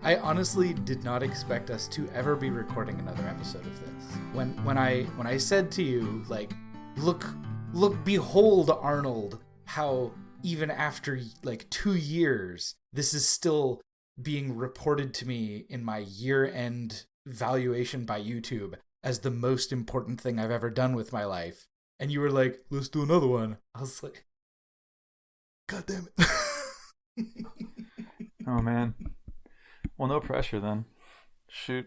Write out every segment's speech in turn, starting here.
I honestly did not expect us to ever be recording another episode of this. When I said to you, like, look, behold, Arnold, how even after like 2 years, this is still being reported to me in my year-end valuation by YouTube as the most important thing I've ever done with my life. And you were like, let's do another one. I was like, God damn it. Oh, man. Well, no pressure then. Shoot.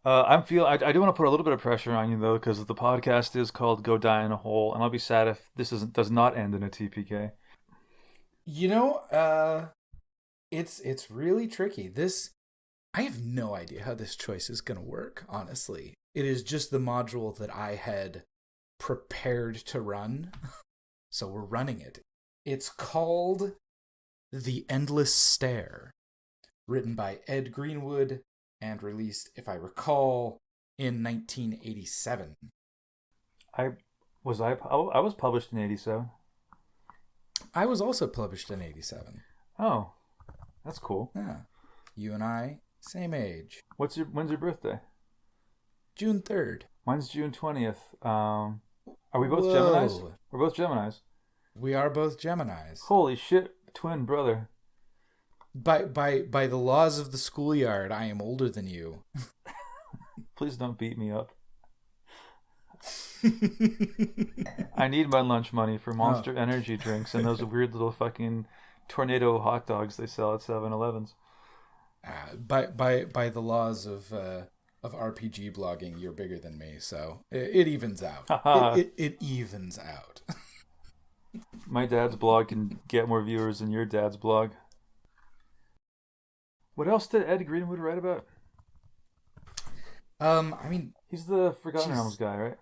I do want to put a little bit of pressure on you, though, because the podcast is called Go Die in a Hole, and I'll be sad if this does not end in a TPK. You know, it's really tricky. I have no idea how this choice is going to work, honestly. It is just the module that I had prepared to run, so we're running it. It's called The Endless Stair, written by Ed Greenwood and released, if I recall, in 1987. I was published in 87. I was also published in 87. Oh, that's cool. Yeah. You and I, same age. When's your birthday? June 3rd. Mine's June 20th. Are we both Geminis? We're both Geminis. We are both Geminis. Holy shit, twin brother. By the laws of the schoolyard, I am older than you. Please don't beat me up. I need my lunch money for Monster Energy drinks and those weird little fucking tornado hot dogs they sell at 7-Elevens. By the laws of RPG blogging, you're bigger than me, so it evens out. It evens out. My dad's blog can get more viewers than your dad's blog. What else did Ed Greenwood write about? I mean, he's the Forgotten Realms guy, right?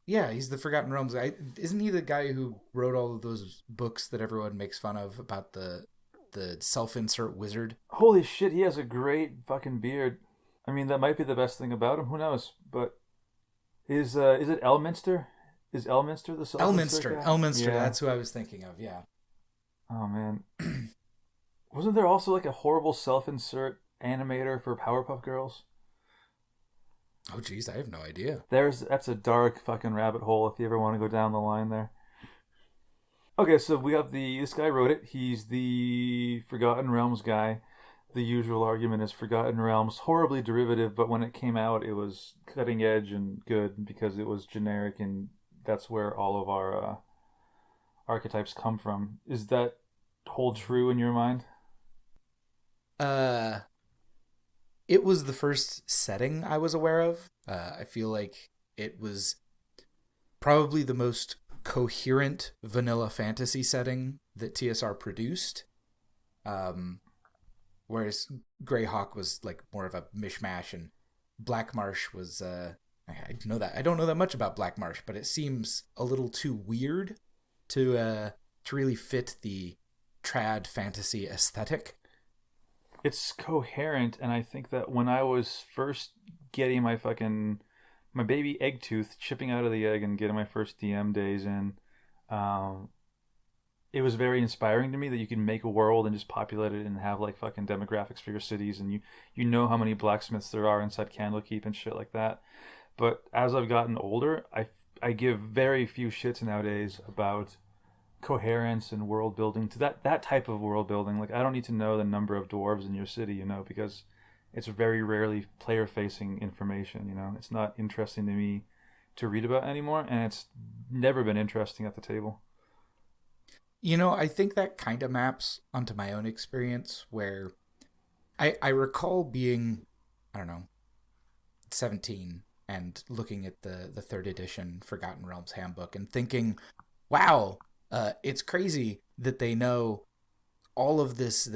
Yeah, he's the Forgotten Realms guy. Isn't he the guy who wrote all of those books that everyone makes fun of about the self-insert wizard? Holy shit, he has a great fucking beard. I mean, that might be the best thing about him. Who knows? But is it Elminster? Is Elminster the self-insert guy? Elminster, yeah. That's who I was thinking of, yeah. Oh, man. Wasn't there also like a horrible self-insert animator for Powerpuff Girls? Oh, geez, I have no idea. That's a dark fucking rabbit hole if you ever want to go down the line there. Okay, so we have this guy wrote it. He's the Forgotten Realms guy. The usual argument is Forgotten Realms, horribly derivative, but when it came out, it was cutting edge and good because it was generic, and that's where all of our archetypes come from. Is that hold true in your mind? It was the first setting I was aware of. I feel like it was probably the most coherent vanilla fantasy setting that TSR produced. Whereas Greyhawk was like more of a mishmash, and Black Marsh was I don't know that much about Black Marsh, but it seems a little too weird to really fit the trad fantasy aesthetic. It's coherent, and I think that when I was first getting my baby egg tooth, chipping out of the egg and getting my first DM days in, it was very inspiring to me that you can make a world and just populate it and have like fucking demographics for your cities, and you know how many blacksmiths there are inside Candlekeep and shit like that. But as I've gotten older, I give very few shits nowadays about coherence and world building to that type of world building. Like, I don't need to know the number of dwarves in your city, because it's very rarely player facing information. It's not interesting to me to read about anymore, and it's never been interesting at the table. I think that kind of maps onto my own experience, where I recall being, I don't know, 17 and looking at the 3rd edition Forgotten Realms handbook and thinking, wow, it's crazy that they know all of this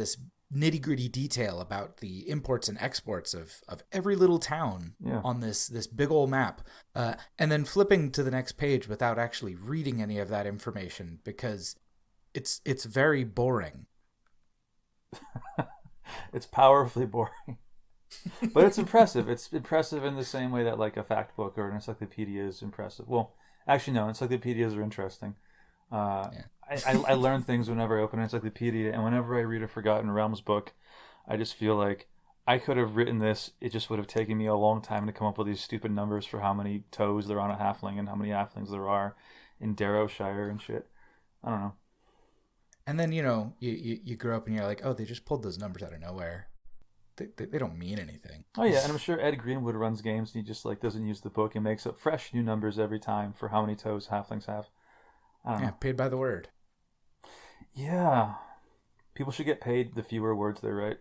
nitty-gritty detail about the imports and exports of every little town on this big old map, and then flipping to the next page without actually reading any of that information because it's very boring. It's powerfully boring. But it's impressive. It's impressive in the same way that like a fact book or an encyclopedia is impressive. Well, actually no, encyclopedias are interesting. I learn things whenever I open an encyclopedia, and whenever I read a Forgotten Realms book, I just feel like I could have written this. It just would have taken me a long time to come up with these stupid numbers for how many toes there are on a halfling and how many halflings there are in Darrowshire and shit. I don't know. And then, you grow up and you're like, oh, they just pulled those numbers out of nowhere. They don't mean anything. Oh yeah, and I'm sure Ed Greenwood runs games and he just like doesn't use the book and makes up fresh new numbers every time for how many toes halflings have. I don't know. Paid by the word. Yeah. People should get paid the fewer words they write.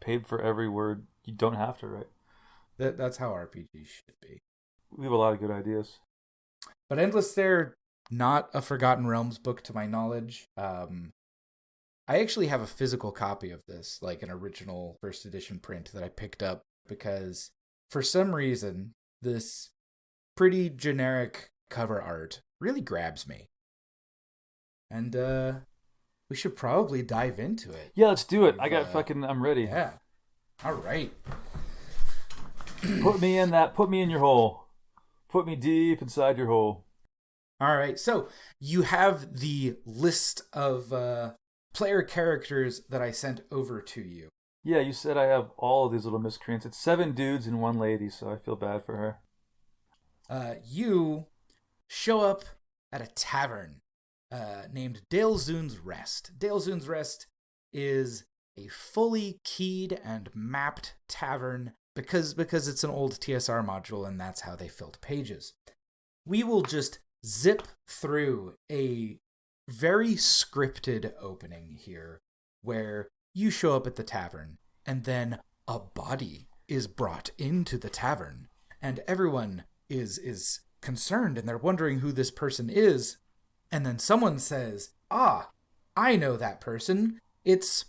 Paid for every word you don't have to write. That's how RPGs should be. We have a lot of good ideas. But Endless Stair, not a Forgotten Realms book to my knowledge. I actually have a physical copy of this, like an original first edition print that I picked up because for some reason, this pretty generic cover art really grabs me. And we should probably dive into it. Yeah, let's do it. I'm ready. Yeah. All right. Put me in your hole. Put me deep inside your hole. All right. So you have the list of player characters that I sent over to you. Yeah, you said I have all of these little miscreants. It's 7 dudes and 1 lady, so I feel bad for her. You show up at a tavern named Dalezoon's Rest. Dalezoon's Rest is a fully keyed and mapped tavern because it's an old TSR module and that's how they filled pages. We will just zip through a very scripted opening here where you show up at the tavern and then a body is brought into the tavern and everyone is concerned and they're wondering who this person is. And then someone says, I know that person. It's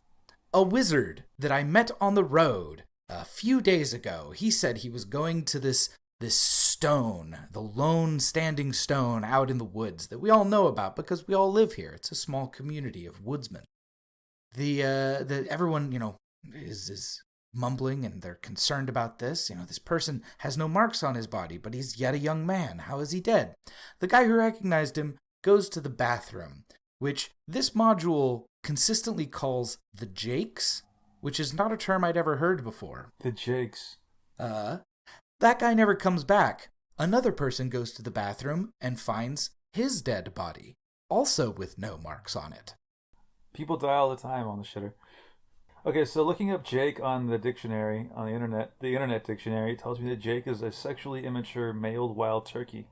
a wizard that I met on the road a few days ago. He said he was going to this stone, the lone standing stone out in the woods that we all know about because we all live here. It's a small community of woodsmen. Everyone, is mumbling and they're concerned about this. This person has no marks on his body, but he's yet a young man. How is he dead? The guy who recognized him goes to the bathroom, which this module consistently calls the Jakes, which is not a term I'd ever heard before. The Jakes. That guy never comes back. Another person goes to the bathroom and finds his dead body, also with no marks on it. People die all the time on the shitter. Okay, so looking up Jake on the dictionary, on the internet dictionary, tells me that Jake is a sexually immature male wild turkey.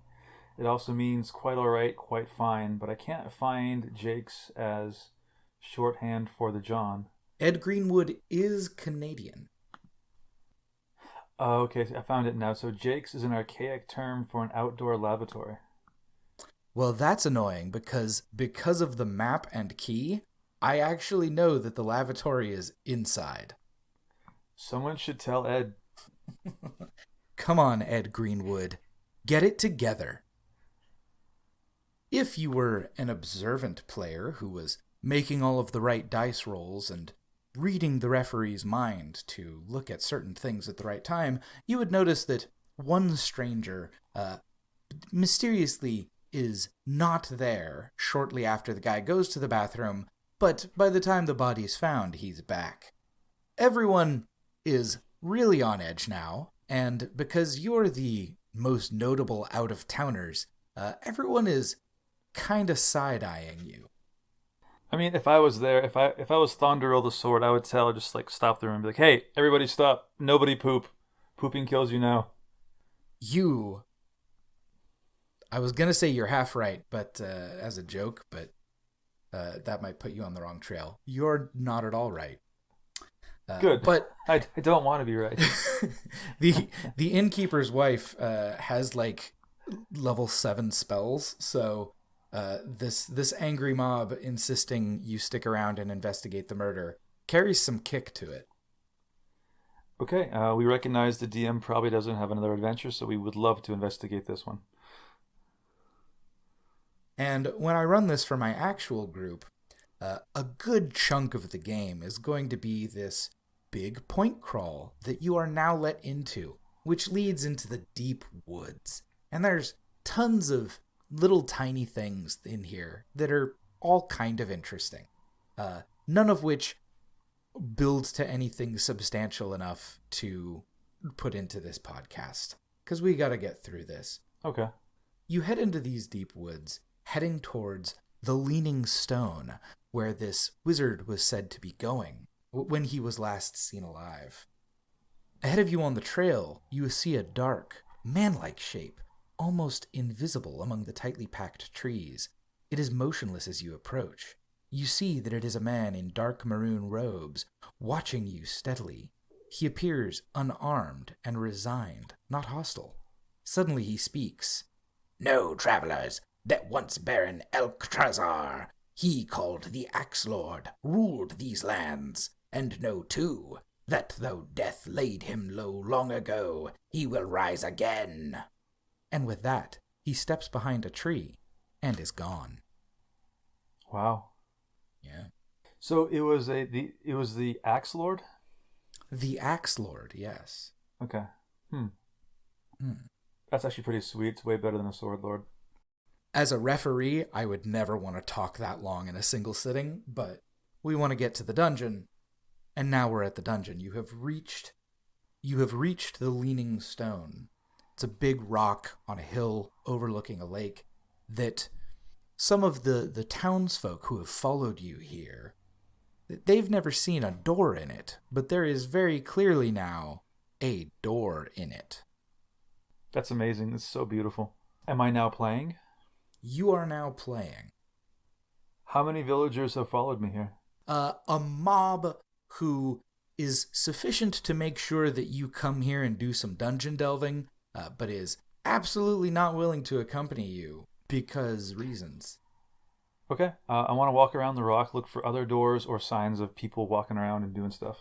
It also means quite alright, quite fine, but I can't find Jake's as shorthand for the John. Ed Greenwood is Canadian. Oh, okay, I found it now. So Jake's is an archaic term for an outdoor lavatory. Well, that's annoying because of the map and key, I actually know that the lavatory is inside. Someone should tell Ed. Come on, Ed Greenwood. Get it together. If you were an observant player who was making all of the right dice rolls and reading the referee's mind to look at certain things at the right time, you would notice that one stranger mysteriously is not there shortly after the guy goes to the bathroom, but by the time the body is found, he's back. Everyone is really on edge now, and because you're the most notable out-of-towners, everyone is kind of side-eyeing you. I mean, if I was there, if I was Thunderil the Sword, I would just stop the room and be like, hey, everybody stop. Nobody poop. Pooping kills you now. I was going to say you're half right, but as a joke, but that might put you on the wrong trail. You're not at all right. Good. But I don't want to be right. the innkeeper's wife has level 7 spells, so this angry mob insisting you stick around and investigate the murder carries some kick to it. Okay, we recognize the DM probably doesn't have another adventure, so we would love to investigate this one. And when I run this for my actual group, a good chunk of the game is going to be this big point crawl that you are now let into, which leads into the deep woods. And there's tons of little tiny things in here that are all kind of interesting. None of which build to anything substantial enough to put into this podcast, because we got to get through this. Okay. You head into these deep woods, heading towards the Leaning Stone, where this wizard was said to be going when he was last seen alive. Ahead of you on the trail, you see a dark, man-like shape, almost invisible among the tightly packed trees. It is motionless as you approach. You see that it is a man in dark maroon robes, watching you steadily. He appears unarmed and resigned, not hostile. Suddenly he speaks. "Know, travelers, that once Baron Elktrazar, he called the Axe Lord, ruled these lands, and know too, that though death laid him low long ago, he will rise again." And with that, he steps behind a tree and is gone. Wow. Yeah. So it was the Axe Lord? The Axe Lord, yes. Okay. That's actually pretty sweet. It's way better than a Sword Lord. As a referee, I would never want to talk that long in a single sitting, but we want to get to the dungeon. And now we're at the dungeon. You have reached the Leaning Stone. It's a big rock on a hill overlooking a lake that some of the townsfolk who have followed you here, they've never seen a door in it, but there is very clearly now a door in it. That's amazing. It's so beautiful. Am I now playing? You are now playing. How many villagers have followed me here? A mob who is sufficient to make sure that you come here and do some dungeon delving, but is absolutely not willing to accompany you because reasons. Okay. I want to walk around the rock, look for other doors or signs of people walking around and doing stuff.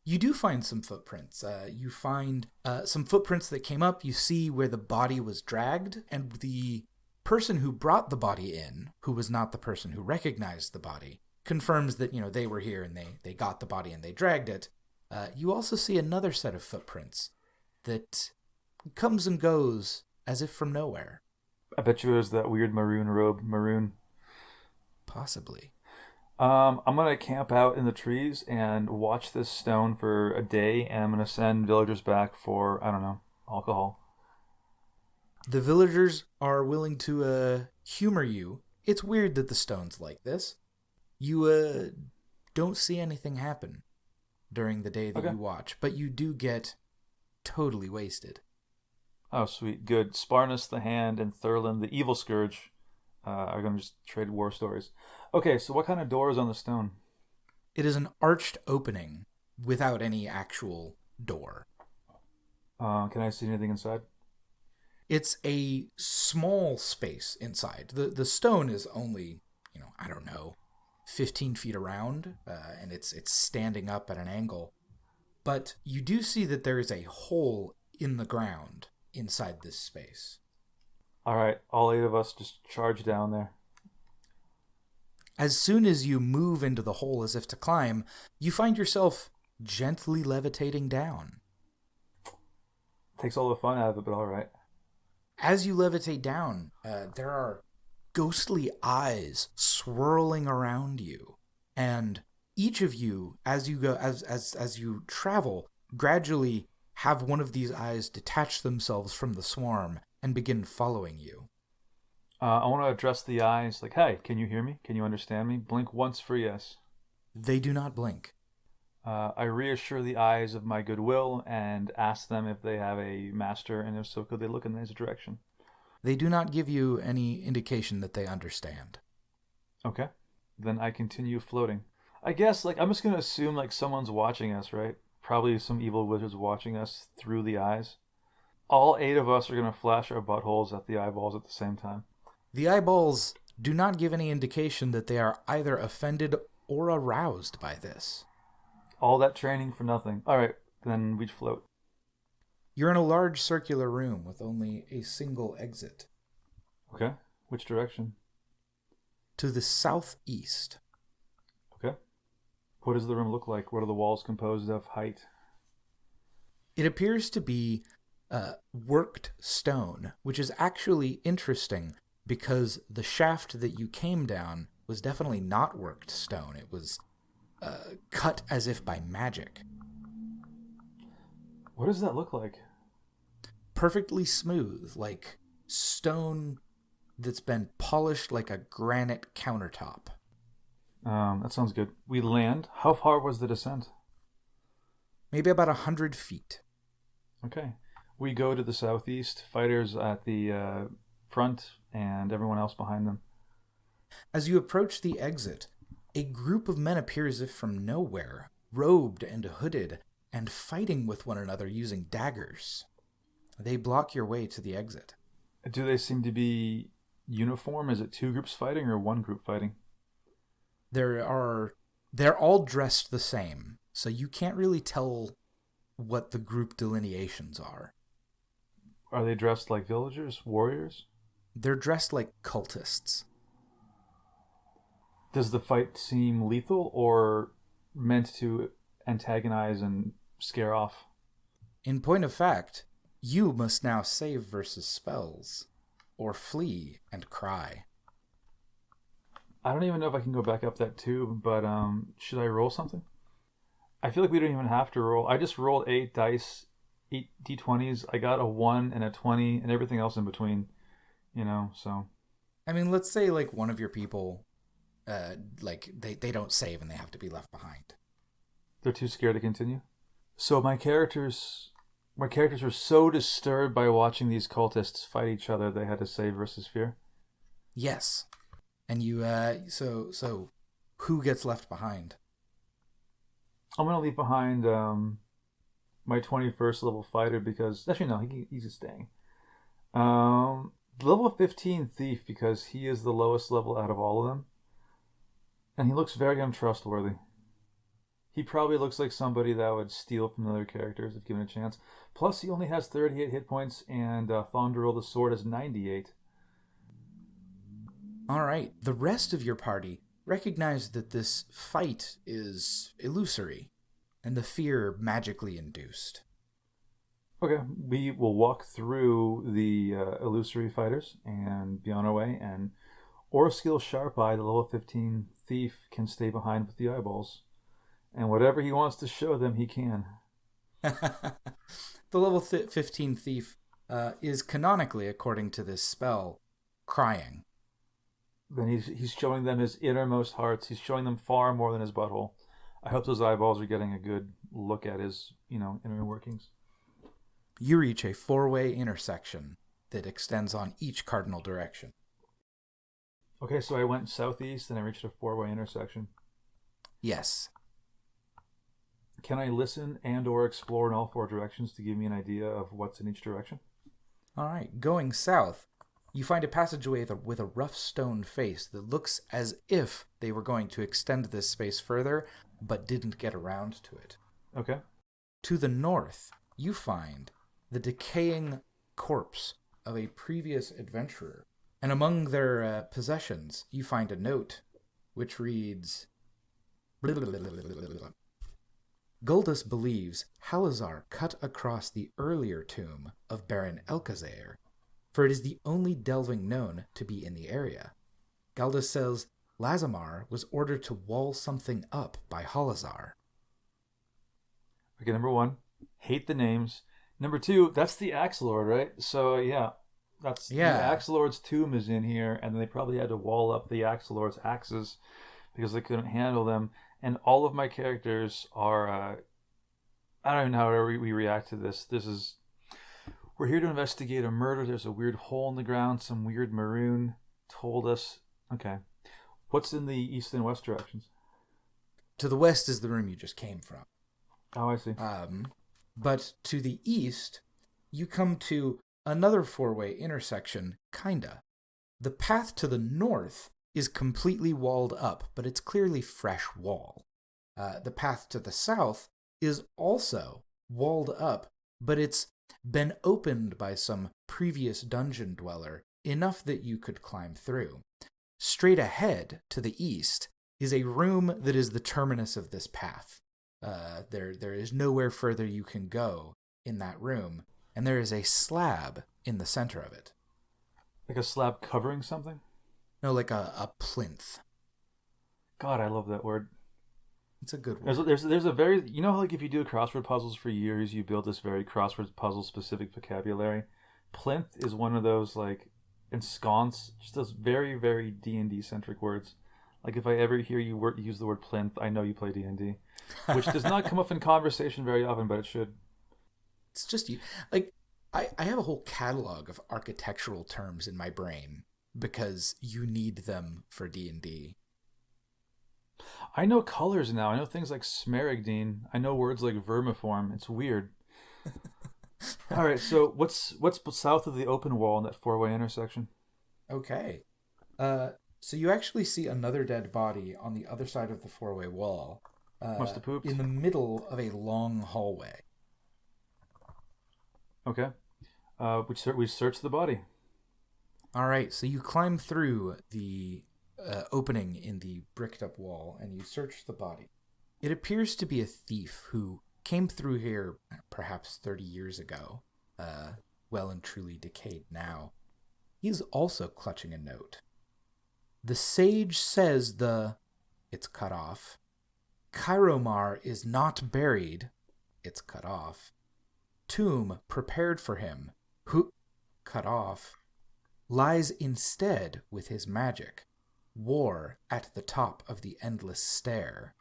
You do find some footprints. You find some footprints that came up. You see where the body was dragged, and the person who brought the body in, who was not the person who recognized the body, confirms that, they were here and they got the body and they dragged it. You also see another set of footprints that comes and goes as if from nowhere. I bet you it was that weird maroon robe. Maroon. Possibly. I'm going to camp out in the trees and watch this stone for a day, and I'm going to send villagers back for, I don't know, alcohol. The villagers are willing to humor you. It's weird that the stone's like this. You don't see anything happen during the day that you watch, but you do get totally wasted. Oh, sweet. Good. Sparnus the Hand and Thurlin the Evil Scourge are going to just trade war stories. Okay, so what kind of door is on the stone? It is an arched opening without any actual door. Can I see anything inside? It's a small space inside. The stone is only, 15 feet around, and it's standing up at an angle. But you do see that there is a hole in the ground inside this space. All right, all 8 of us just charge down there. As soon as you move into the hole as if to climb, you find yourself gently levitating down. Takes all the fun out of it, but all right. As you levitate down, there are ghostly eyes swirling around you, and each of you, as you go, as you travel, gradually have one of these eyes detach themselves from the swarm and begin following you. I want to address the eyes like, "Hey, can you hear me? Can you understand me? Blink once for yes." They do not blink. I reassure the eyes of my goodwill and ask them if they have a master, and if so, could they look in his direction? They do not give you any indication that they understand. Okay. Then I continue floating. I guess, I'm just going to assume, someone's watching us, right? Probably some evil wizard's watching us through the eyes. All 8 of us are going to flash our buttholes at the eyeballs at the same time. The eyeballs do not give any indication that they are either offended or aroused by this. All that training for nothing. All right, then we float. You're in a large circular room with only a single exit. Okay. Which direction? To the southeast. Okay. What does the room look like? What are the walls composed of? Height? It appears to be worked stone, which is actually interesting because the shaft that you came down was definitely not worked stone. It was cut as if by magic. What does that look like? Perfectly smooth, like stone that's been polished like a granite countertop. That sounds good. We land. How far was the descent? Maybe about 100 feet. Okay. We go to the southeast, fighters at the front, and everyone else behind them. As you approach the exit, a group of men appear as if from nowhere, robed and hooded, and fighting with one another using daggers. They block your way to the exit. Do they seem to be uniform? Is it two groups fighting or one group fighting? They're all dressed the same, so you can't really tell what the group delineations are. Are they dressed like villagers, warriors? They're dressed like cultists. Does the fight seem lethal or meant to antagonize and scare off? In point of fact, you must now save versus spells, or flee and cry. I don't even know if I can go back up that tube, but should I roll something? I feel like we don't even have to roll. I just rolled 8 dice, 8 d20s. I got a 1 and a 20 and everything else in between, so. I mean, let's say like one of your people, they don't save and they have to be left behind. They're too scared to continue? So my characters were so disturbed by watching these cultists fight each other they had to save versus fear? Yes. And you, so who gets left behind? I'm going to leave behind my 21st level fighter because... Actually, no, he's staying. Level 15 thief because he is the lowest level out of all of them. And he looks very untrustworthy. He probably looks like somebody that would steal from other characters if given a chance. Plus, he only has 38 hit points, and Thondaril the Sword has 98. All right. The rest of your party recognize that this fight is illusory, and the fear magically induced. Okay, we will walk through the illusory fighters and be on our way, and Orskill Sharpeye, the level 15 thief, can stay behind with the eyeballs. And whatever he wants to show them, he can. The level 15 thief is canonically, according to this spell, crying. Then he's showing them his innermost hearts. He's showing them far more than his butthole. I hope those eyeballs are getting a good look at his, inner workings. You reach a 4-way intersection that extends on each cardinal direction. Okay, so I went southeast and I reached a 4-way intersection. Yes. Can I listen and or explore in all 4 directions to give me an idea of what's in each direction? All right. Going south, you find a passageway with a rough stone face that looks as if they were going to extend this space further, but didn't get around to it. Okay. To the north, you find the decaying corpse of a previous adventurer. And among their possessions, you find a note which reads... Guldus believes Halazar cut across the earlier tomb of Baron Elkazair, for it is the only delving known to be in the area. Guldus says Lazamar was ordered to wall something up by Halazar. Okay, number 1, hate the names. Number 2, that's the Axe Lord, right? So, the Axe Lord's tomb is in here, and they probably had to wall up the Axe Lord's axes because they couldn't handle them. And all of my characters are... I don't even know how we react to this. We're here to investigate a murder. There's a weird hole in the ground. Some weird maroon told us... Okay. What's in the east and west directions? To the west is the room you just came from. Oh, I see. But to the east, you come to another 4-way intersection, kinda. The path to the north is completely walled up, but it's clearly fresh wall. The path to the south is also walled up, but it's been opened by some previous dungeon dweller, enough that you could climb through. Straight ahead, to the east, is a room that is the terminus of this path. There is nowhere further you can go in that room, and there is a slab in the center of it. Like a slab covering something? No, like a plinth. God, I love that word. It's a good There's word. there's a very, you know how, like, if you do crossword puzzles for years, you build this very crossword puzzle specific vocabulary. Plinth is one of those, like, ensconce, just those very very D&D centric words. Like, if I ever hear you use the word plinth, I know you play D&D, which does not come up in conversation very often, but it should. It's just you. Like, I have a whole catalog of architectural terms in my brain because you need them for D&D. I know colors now. I know things like smaragdine. I know words like vermiform. It's weird. All right, so what's south of the open wall in that four-way intersection? Okay. So you actually see another dead body on the other side of the four-way wall, Must have pooped. in the middle of a long hallway. Okay. We search the body. All right, so you climb through the opening in the bricked-up wall, and you search the body. It appears to be a thief who came through here perhaps 30 years ago, well and truly decayed now. He's also clutching a note. The sage says it's cut off. Cheiromar is not buried, it's cut off. Tomb prepared for him, who, cut off, lies instead with his magic. War at the top of the Endless Stair.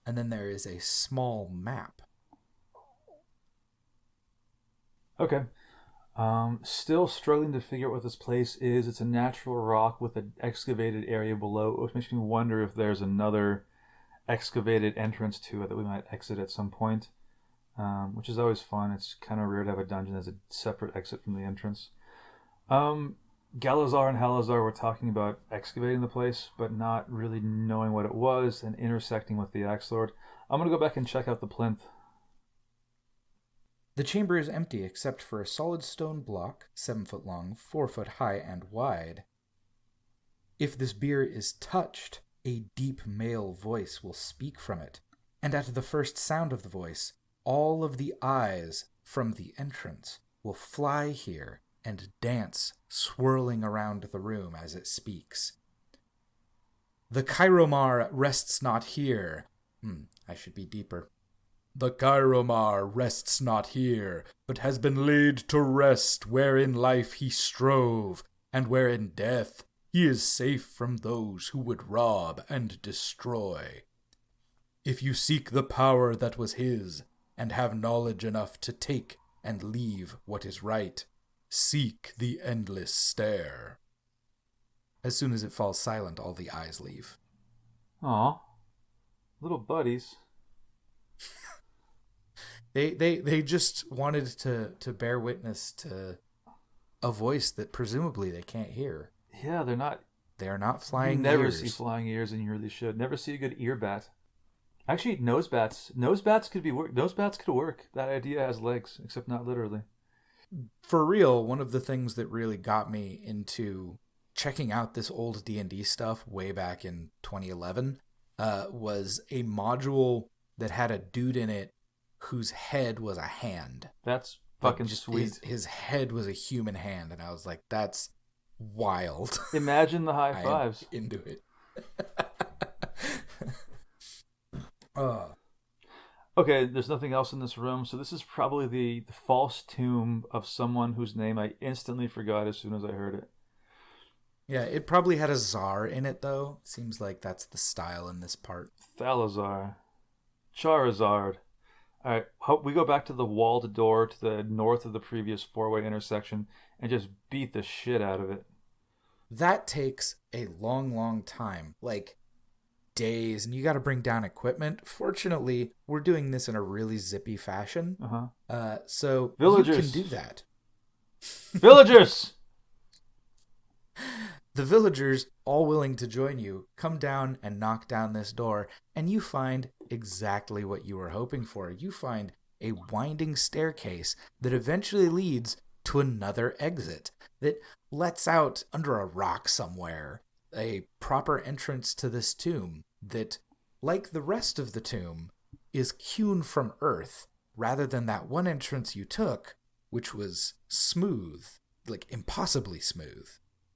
And then there is a small map. Okay. Still struggling to figure out what this place is. It's a natural rock with an excavated area below, which makes me wonder if there's another excavated entrance to it that we might exit at some point, which is always fun. It's kind of rare to have a dungeon as a separate exit from the entrance. Galzar and Halazar were talking about excavating the place, but not really knowing what it was and intersecting with the Axe Lord. I'm going to go back and check out the plinth. The chamber is empty except for a solid stone block, 7 foot long, 4 foot high and wide. If this bier is touched, a deep male voice will speak from it, and at the first sound of the voice, all of the eyes from the entrance will fly here and dance, swirling around the room as it speaks. The Cheiromar rests not here. I should be deeper. The Cheiromar rests not here, but has been laid to rest where in life he strove, and where in death he is safe from those who would rob and destroy. If you seek the power that was his, and have knowledge enough to take and leave what is right, seek the Endless Stair. As soon as it falls silent, all the eyes leave. Aw. Little buddies. They just wanted to bear witness to a voice that presumably they can't hear. Yeah, they're not. They are not flying You never ears. see flying ears, and you really should. Never see a good ear bat. Actually, nose bats. Nose bats could be work. Nose bats could work. That idea has legs, except not literally. For real, one of the things that really got me into checking out this old D&D stuff way back in 2011 was a module that had a dude in it whose head was a hand. That's fucking just sweet. His head was a human hand, and I was like, that's wild. Imagine the high I am fives. into it. Okay, there's nothing else in this room, so this is probably the false tomb of someone whose name I instantly forgot as soon as I heard it. Yeah, it probably had a czar in it, though. Seems like that's the style in this part. Thalazar. Charizard. Alright, we go back to the walled door to the north of the previous four-way intersection and just beat the shit out of it. That takes a long, long time. Like, days, and you got to bring down equipment. Fortunately, we're doing this in a really zippy fashion. So Villagers. you can do that. Villagers! The villagers, all willing to join you, come down and knock down this door, and you find exactly what you were hoping for. You find a winding staircase that eventually leads to another exit that lets out under a rock somewhere, a proper entrance to this tomb that, like the rest of the tomb, is hewn from earth rather than that one entrance you took, which was smooth, like impossibly smooth.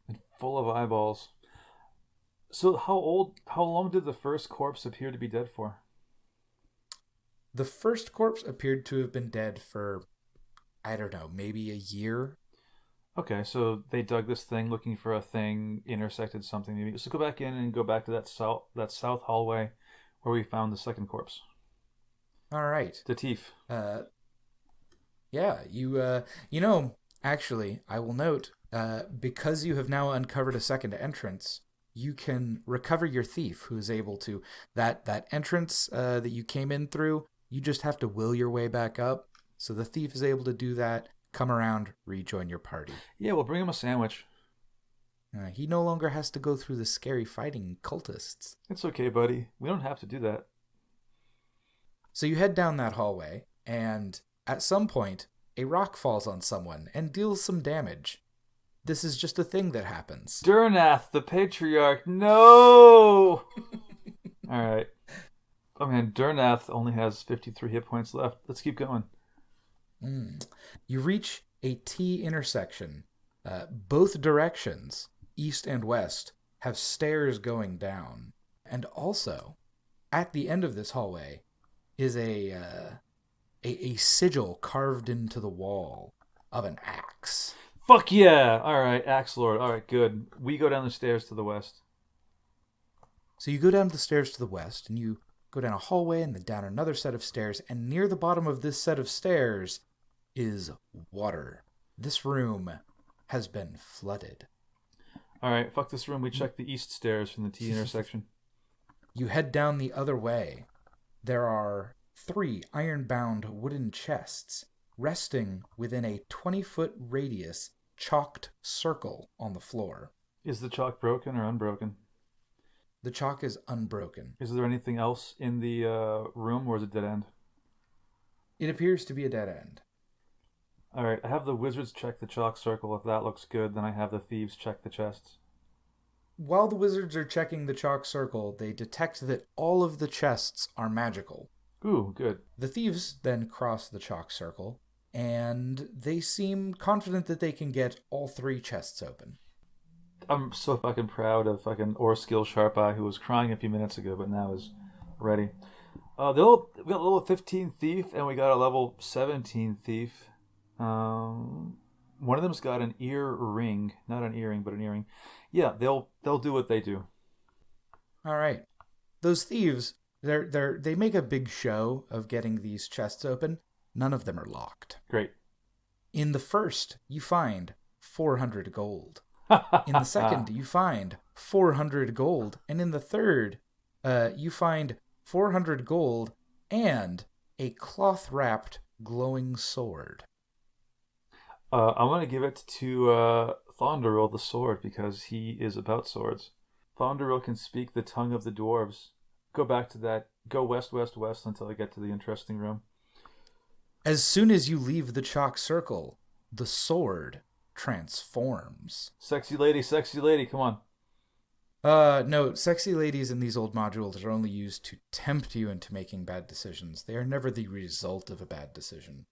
And full of eyeballs. So how long did the first corpse appear to be dead for? The first corpse appeared to have been dead for, I don't know, maybe a year. Okay, so they dug this thing looking for a thing, intersected something. Maybe so go back in and go back to that south hallway where we found the second corpse. All right. The thief. Yeah, actually, I will note, because you have now uncovered a second entrance, you can recover your thief, who is able to that entrance that you came in through. You just have to will your way back up. So the thief is able to do that. Come around, rejoin your party. Yeah, we'll bring him a sandwich. He no longer has to go through the scary fighting cultists. It's okay, buddy. We don't have to do that. So you head down that hallway, and at some point, a rock falls on someone and deals some damage. This is just a thing that happens. Durnath, the patriarch. No! Alright. Oh man, Durnath only has 53 hit points left. Let's keep going. You reach a T intersection. Both directions, east and west, have stairs going down. And also, at the end of this hallway is a sigil carved into the wall of an axe. Fuck yeah! Alright, Axe Lord. Alright, good. We go down the stairs to the west. So you go down the stairs to the west, and you go down a hallway and then down another set of stairs, and near the bottom of this set of stairs is water. This room has been flooded. Alright, fuck this room. We check the east stairs from the T intersection. You head down the other way. There are 3 iron-bound wooden chests resting within a 20-foot radius chalked circle on the floor. Is the chalk broken or unbroken? The chalk is unbroken. Is there anything else in the room, or is it dead end? It appears to be a dead end. Alright, I have the wizards check the chalk circle. If that looks good, then I have the thieves check the chests. While the wizards are checking the chalk circle, they detect that all of the chests are magical. Ooh, good. The thieves then cross the chalk circle, and they seem confident that they can get all 3 chests open. I'm so fucking proud of fucking Orskill Sharp Eye, who was crying a few minutes ago, but now is ready. We got a level 15 thief, and we got a level 17 thief. One of them's got an ear ring, not an earring, but an earring. Yeah, they'll do what they do. All right, those thieves, they make a big show of getting these chests open. None of them are locked. Great. In the first, you find 400 gold. In the second, you find 400 gold, and in the third, you find 400 gold and a cloth-wrapped glowing sword. I'm going to give it to Thondaril the sword, because he is about swords. Thondaril can speak the tongue of the dwarves. Go back to that. Go west, west, west until I get to the interesting room. As soon as you leave the chalk circle, the sword transforms. Sexy lady, come on. No, sexy ladies in these old modules are only used to tempt you into making bad decisions. They are never the result of a bad decision.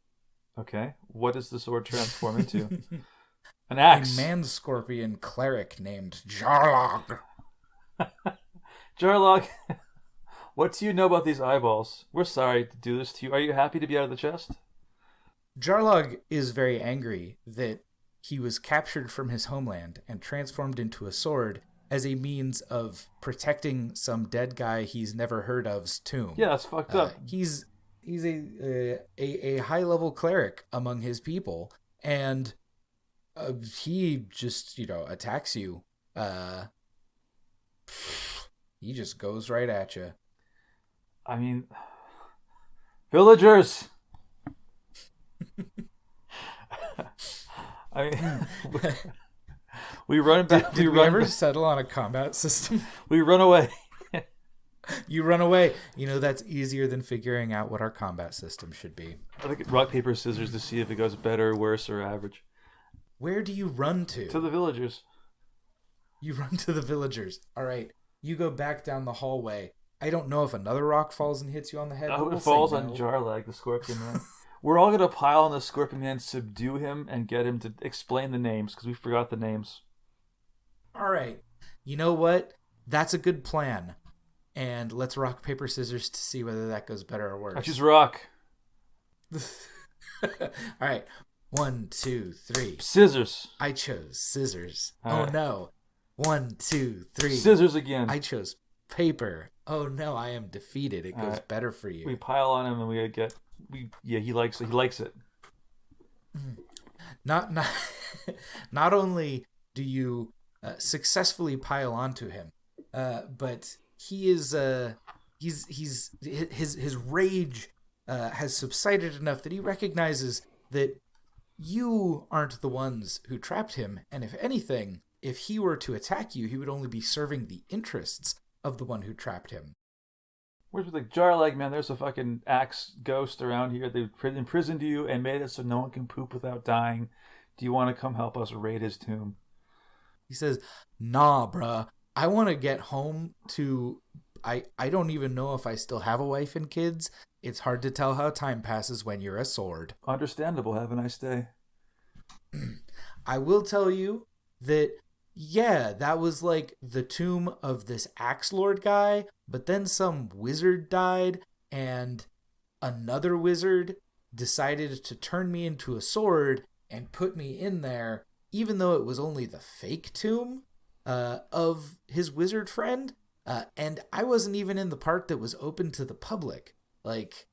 Okay, what does the sword transform into? An axe. A man-scorpion cleric named Jarlog. Jarlog, what do you know about these eyeballs? We're sorry to do this to you. Are you happy to be out of the chest? Jarlog is very angry that he was captured from his homeland and transformed into a sword as a means of protecting some dead guy he's never heard of's tomb. Yeah, that's fucked up. He's a high-level cleric among his people, and he just, attacks you. He just goes right at you. I mean, villagers! I mean, we run back. Did we ever settle on a combat system? We run away. You run away. That's easier than figuring out what our combat system should be. I think rock, paper, scissors to see if it goes better, worse, or average. Where do you run to? To the villagers. You run to the villagers. All right. You go back down the hallway. I don't know if another rock falls and hits you on the head. Oh, it falls on Jarlag, the Scorpion Man. We're all going to pile on the Scorpion Man, subdue him, and get him to explain the names, because we forgot the names. All right. You know what? That's a good plan. and let's rock, paper, scissors to see whether that goes better or I worse. choose rock. All right. 1, 2, 3. Scissors. I chose scissors. All Oh right. no. 1, 2, 3. Scissors again. I chose paper. Oh no, I am defeated. It All goes right. better for you. We pile on him and he likes it. He likes it. Not not only do you successfully pile onto him, but he is his rage has subsided enough that he recognizes that you aren't the ones who trapped him, and if anything, if he were to attack you, he would only be serving the interests of the one who trapped him. Where's the jar like, man? There's a fucking axe ghost around here. They imprisoned you and made it so no one can poop without dying. Do you want to come help us raid his tomb? He says, nah, bruh. I want to get home to... I don't even know if I still have a wife and kids. It's hard to tell how time passes when you're a sword. Understandable. Have a nice day. I will tell you that, yeah, that was like the tomb of this Axe Lord guy, but then some wizard died, and another wizard decided to turn me into a sword and put me in there, even though it was only the fake tomb of his wizard friend. And I wasn't even in the part that was open to the public. Like,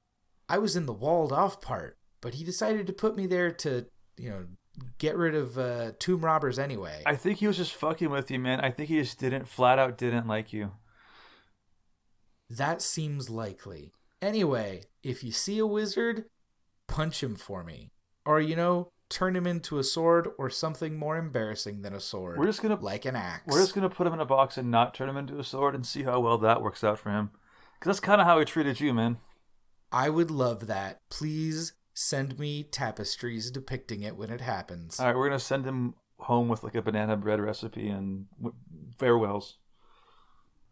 I was in the walled off part, but he decided to put me there to, get rid of tomb robbers anyway. I think he was just fucking with you, man. I think he just flat out didn't like you. That seems likely. Anyway, if you see a wizard, punch him for me. Or, turn him into a sword or something more embarrassing than a sword. We're just gonna like an axe. We're just gonna put him in a box and not turn him into a sword and see how well that works out for him. Because that's kind of how he treated you, man. I would love that. Please send me tapestries depicting it when it happens. All right, we're gonna send him home with like a banana bread recipe and farewells.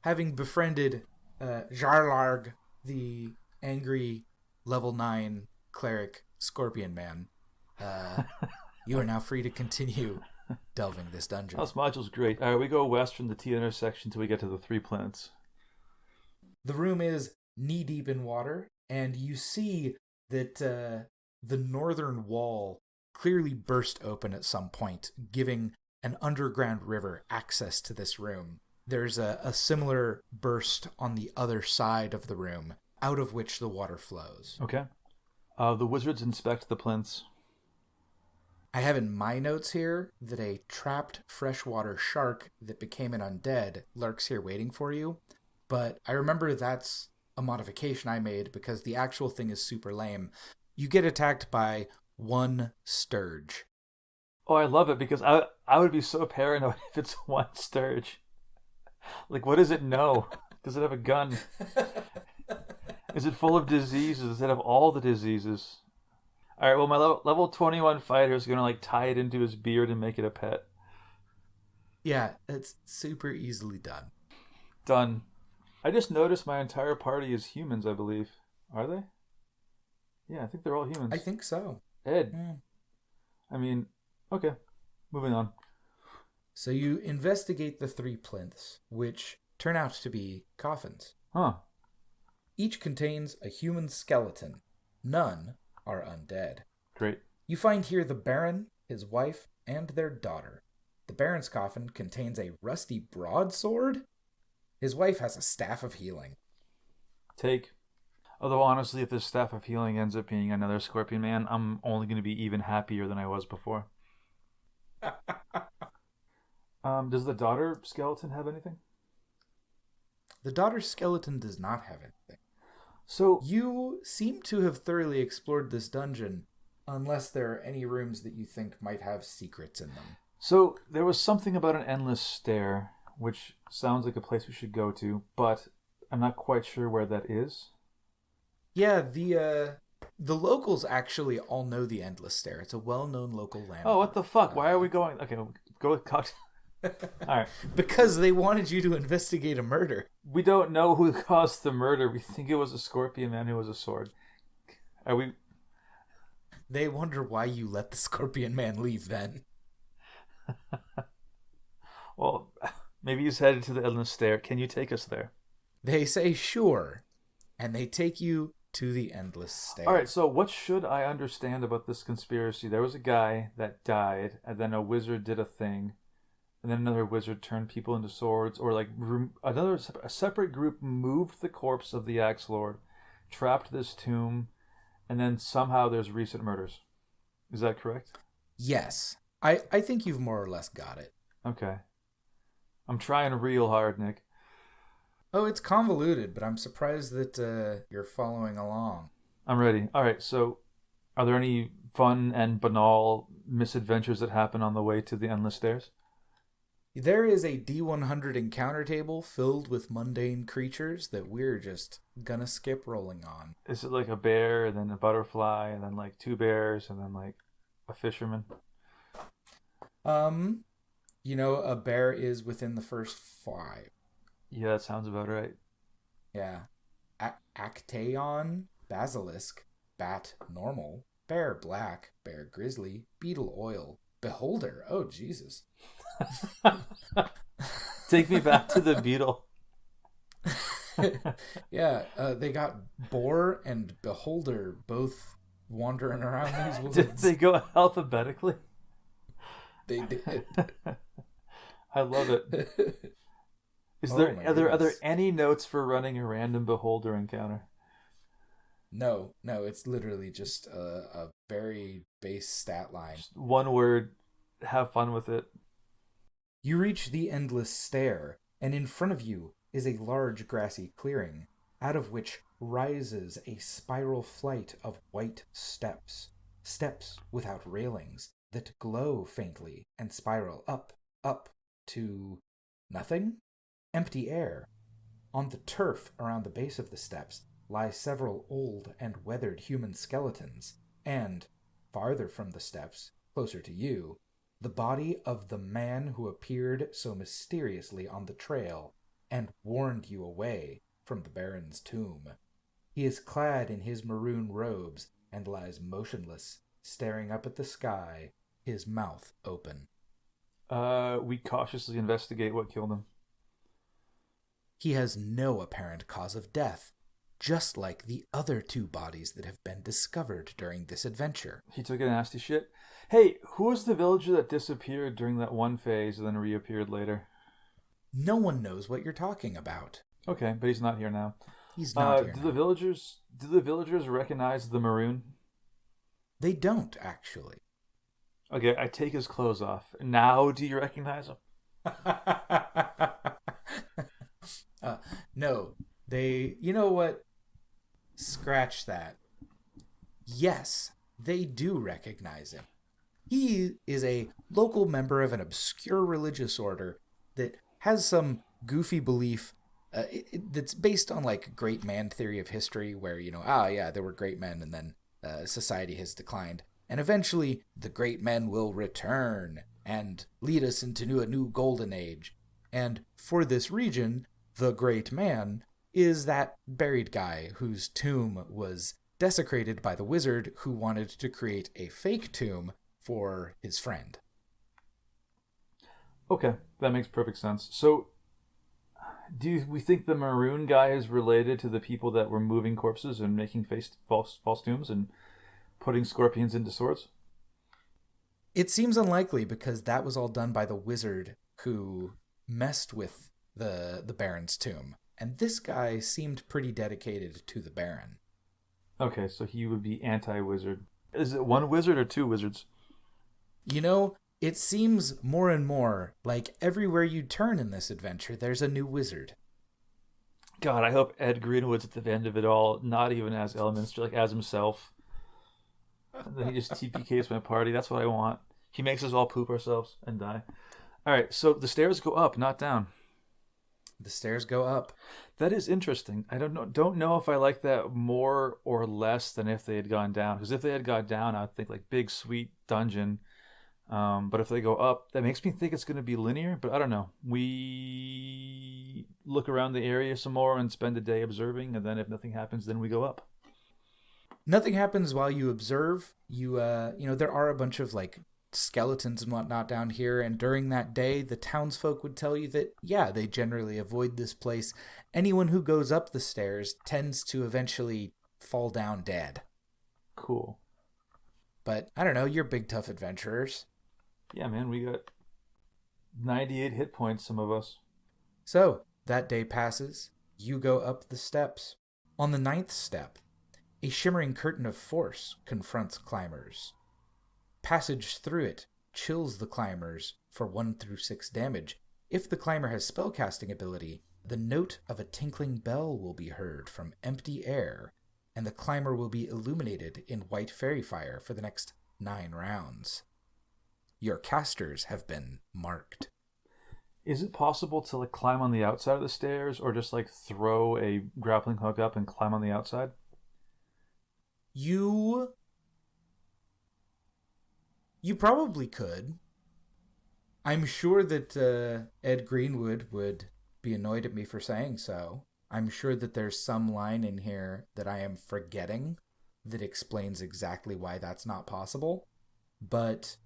Having befriended Jarlarg, the angry level 9 cleric scorpion man, you are now free to continue delving this dungeon. This module's great. All right, we go west from the T intersection till we get to the 3 planets. The room is knee-deep in water, and you see that the northern wall clearly burst open at some point, giving an underground river access to this room. There's a similar burst on the other side of the room, out of which the water flows. Okay. The wizards inspect the plinths. I have in my notes here that a trapped freshwater shark that became an undead lurks here waiting for you, but I remember that's a modification I made because the actual thing is super lame. You get attacked by one sturge. Oh, I love it because I would be so paranoid if it's one sturge. Like, what does it know? Does it have a gun? Is it full of diseases? Does it have all the diseases? All right, well, my level 21 fighter is going to tie it into his beard and make it a pet. Yeah, it's super easily done. Done. I just noticed my entire party is humans, I believe. Are they? Yeah, I think they're all humans. I think so. Ed. I mean, okay. Moving on. So you investigate the 3 plinths, which turn out to be coffins. Huh. Each contains a human skeleton. None are undead. Great. You find here the Baron, his wife, and their daughter. The Baron's coffin contains a rusty broadsword. His wife has a staff of healing. Take. Although, honestly, if this staff of healing ends up being another Scorpion Man, I'm only going to be even happier than I was before. Does the daughter skeleton have anything? The daughter's skeleton does not have anything. So you seem to have thoroughly explored this dungeon, unless there are any rooms that you think might have secrets in them. So there was something about an Endless Stair, which sounds like a place we should go to, but I'm not quite sure where that is. Yeah, the locals actually all know the Endless Stair. It's a well-known local landmark. Oh, what the fuck? Why are we going? Okay, go with cocktail. All right. Because they wanted you to investigate a murder. We don't know who caused the murder. We think it was a Scorpion Man who was a sword. Are we? They wonder why you let the Scorpion Man leave then. Well, maybe he's headed to the Endless Stair. Can you take us there? They say sure, and they take you to the Endless All right, Stair. so what should I understand about this conspiracy? There was a guy that died, and then a wizard did a thing, and then another wizard turned people into swords, or like a separate group moved the corpse of the Axe Lord, trapped this tomb, and then somehow there's recent murders. Is that correct? Yes, I think you've more or less got it. Okay. I'm trying real hard, Nick. Oh, it's convoluted, but I'm surprised that you're following along. I'm ready. All right, so are there any fun and banal misadventures that happen on the way to the Endless Stairs? There is a D100 encounter table filled with mundane creatures that we're just gonna skip rolling on. Is it like a bear, and then a butterfly, and then like two bears, and then like a fisherman? Um, a bear is within the first five. Yeah, that sounds about right. Yeah. Actaeon, basilisk, bat normal, bear black, bear grizzly, beetle oil, beholder. Oh, Jesus. Take me back to the beetle. Yeah, they got boar and beholder both wandering around these Did woods. they go alphabetically? They did. I love it. Oh my Are there goodness. any notes for running a random beholder encounter? No, it's literally just a very base stat line. Just one word. Have fun with it. You reach the Endless Stair, and in front of you is a large grassy clearing, out of which rises a spiral flight of white steps. Steps without railings that glow faintly and spiral up, to nothing? Empty air. On the turf around the base of the steps lie several old and weathered human skeletons, and, farther from the steps, closer to you, the body of the man who appeared so mysteriously on the trail and warned you away from the Baron's tomb. He is clad in his maroon robes and lies motionless, staring up at the sky, his mouth open. We cautiously investigate what killed him. He has no apparent cause of death, just like the other two bodies that have been discovered during this adventure. He took a nasty shit. Hey, who was the villager that disappeared during that one phase and then reappeared later? No one knows what you're talking about. Okay, but he's not here now. He's not here do now. the villagers recognize the maroon? They don't, actually. Okay, I take his clothes off. Now do you recognize him? No, they. You know what? Scratch that. Yes, they do recognize him. He is a local member of an obscure religious order that has some goofy belief that's based on like great man theory of history, where yeah, there were great men, and then society has declined, and eventually the great men will return and lead us into a new golden age. And for this region, the great man is that buried guy whose tomb was desecrated by the wizard who wanted to create a fake tomb for his friend. Okay, that makes perfect sense. So, we think the maroon guy is related to the people that were moving corpses and making false tombs and putting scorpions into swords? It seems unlikely because that was all done by the wizard who messed with the Baron's tomb. And this guy seemed pretty dedicated to the Baron. Okay, so he would be anti-wizard. Is it one wizard or two wizards? It seems more and more like everywhere you turn in this adventure, there's a new wizard. God, I hope Ed Greenwood's at the end of it all, not even as Elminster, like as himself. And then he just TPKs my party. That's what I want. He makes us all poop ourselves and die. All right, so the stairs go up, not down. The stairs go up. That is interesting. I don't know if I like that more or less than if they had gone down. Because if they had gone down, I'd think like big sweet dungeon. But if they go up, that makes me think it's going to be linear. But I don't know. We look around the area some more and spend a day observing, and then if nothing happens, then we go up. Nothing happens while you observe. There are a bunch of like skeletons and whatnot down here, and during that day, the townsfolk would tell you that, yeah, they generally avoid this place. Anyone who goes up the stairs tends to eventually fall down dead. Cool. But, I don't know, you're big, tough adventurers. Yeah, man, we got 98 hit points, some of us. So, that day passes. You go up the steps. On the 9th step, a shimmering curtain of force confronts climbers. Passage through it chills the climbers for 1 through 6 damage. If the climber has spellcasting ability, the note of a tinkling bell will be heard from empty air, and the climber will be illuminated in white fairy fire for the next 9 rounds. Your casters have been marked. Is it possible to like climb on the outside of the stairs, or just like throw a grappling hook up and climb on the outside? You probably could. I'm sure that Ed Greenwood would be annoyed at me for saying so. I'm sure that there's some line in here that I am forgetting that explains exactly why that's not possible. But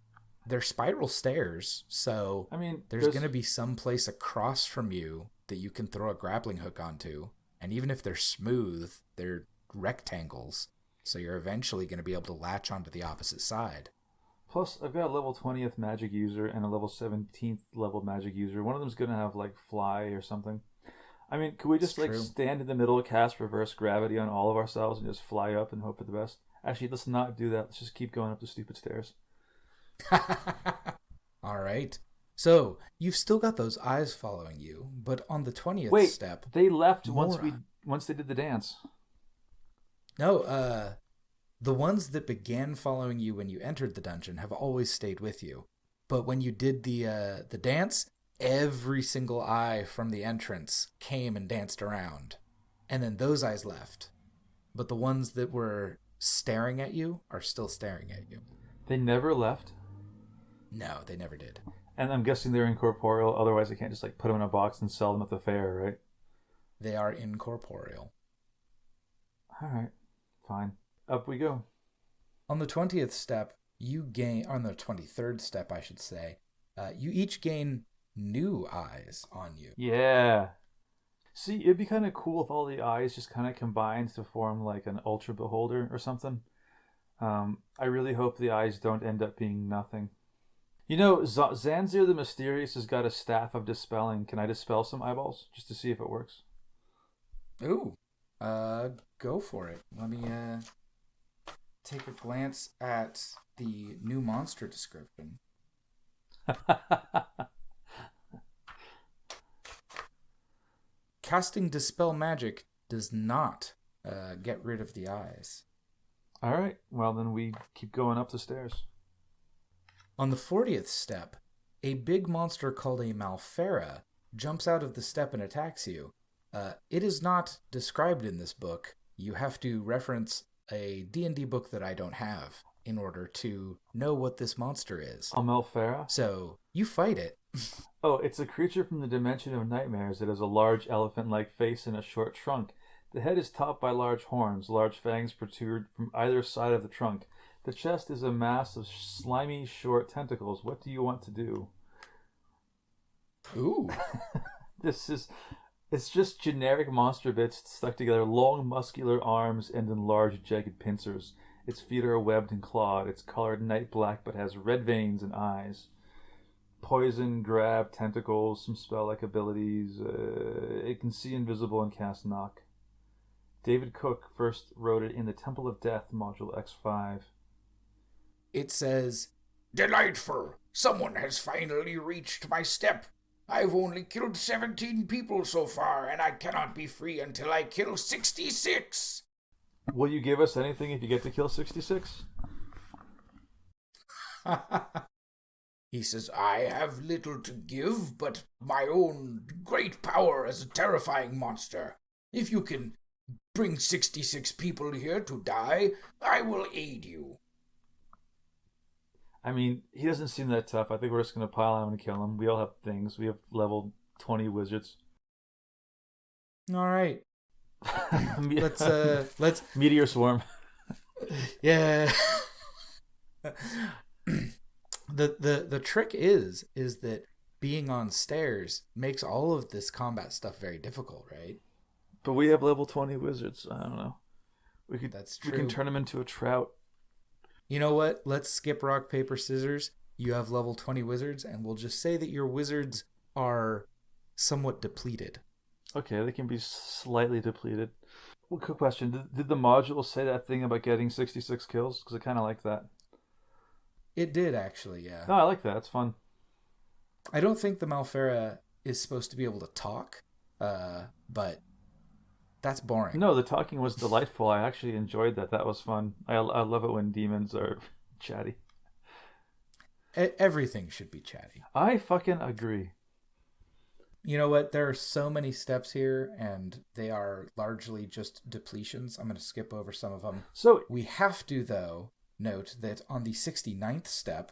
they're spiral stairs, so I mean, there's going to be some place across from you that you can throw a grappling hook onto. And even if they're smooth, they're rectangles, so you're eventually going to be able to latch onto the opposite side. Plus, I've got a level 20th magic user and a level 17th level magic user. One of them's going to have, like, fly or something. I mean, could we just, like, stand in the middle, cast reverse gravity on all of ourselves and just fly up and hope for the best? Actually, let's not do that. Let's just keep going up the stupid stairs. All right. So, you've still got those eyes following you, but on the 20th step... They left once they did the dance. No, the ones that began following you when you entered the dungeon have always stayed with you. But when you did the dance, every single eye from the entrance came and danced around. And then those eyes left. But the ones that were staring at you are still staring at you. They never left? No, they never did. And I'm guessing they're incorporeal, otherwise I can't just like put them in a box and sell them at the fair, right? They are incorporeal. Alright, fine. Up we go. On the 20th step, you gain... On the 23rd step, I should say, you each gain new eyes on you. Yeah. See, it'd be kind of cool if all the eyes just kind of combined to form like an ultra beholder or something. I really hope the eyes don't end up being nothing. You know, Zanzir the Mysterious has got a staff of dispelling. Can I dispel some eyeballs just to see if it works? Ooh, go for it. Let me take a glance at the new monster description. Casting Dispel Magic does not get rid of the eyes. All right. Well, then we keep going up the stairs. On the 40th step, a big monster called a Malfera jumps out of the step and attacks you. It is not described in this book. You have to reference a D&D book that I don't have in order to know what this monster is. A Malfera? So, you fight it. Oh, it's a creature from the dimension of nightmares. It has a large elephant-like face and a short trunk. The head is topped by large horns. Large fangs protrude from either side of the trunk. The chest is a mass of slimy, short tentacles. What do you want to do? Ooh. It's just generic monster bits stuck together. Long, muscular arms end in large, jagged pincers. Its feet are webbed and clawed. It's colored night black but has red veins and eyes. Poison, grab, tentacles, some spell-like abilities. It can see invisible and cast knock. David Cook first wrote it in the Temple of Death, Module X5. It says, "Delightful! Someone has finally reached my step. I've only killed 17 people so far, and I cannot be free until I kill 66! Will you give us anything if you get to kill 66? He says, "I have little to give, but my own great power as a terrifying monster. If you can bring 66 people here to die, I will aid you." I mean, he doesn't seem that tough. I think we're just going to pile on and kill him. We all have things. We have level 20 wizards. All right. Let's Meteor Swarm. Yeah. The trick is that being on stairs makes all of this combat stuff very difficult, right? But we have level 20 wizards. I don't know. That's We can true. turn them into a trout. You know what? Let's skip rock, paper, scissors. You have level 20 wizards, and we'll just say that your wizards are somewhat depleted. Okay, they can be slightly depleted. Well, quick question: did the module say that thing about getting 66 kills? Because I kind of like that. It did, actually, yeah. No, I like that. It's fun. I don't think the Malfera is supposed to be able to talk, but that's boring. No, the talking was delightful. I actually enjoyed that. That was fun. I love it when demons are chatty. Everything should be chatty. I fucking agree. You know what? There are so many steps here, and they are largely just depletions. I'm going to skip over some of them. So We have to, though, note that on the 69th step,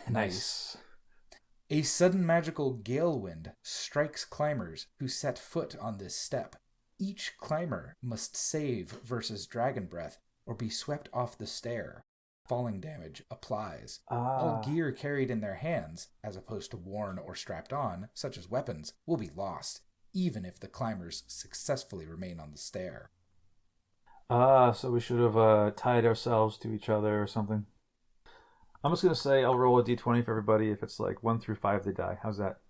nice. a sudden magical gale wind strikes climbers who set foot on this step. Each climber must save versus dragon breath or be swept off the stair. Falling damage applies. All gear carried in their hands, as opposed to worn or strapped on, such as weapons, will be lost, even if the climbers successfully remain on the stair. So we should have tied ourselves to each other or something. I'm just gonna say I'll roll a d20 for everybody. If it's like 1 through 5, they die. How's that?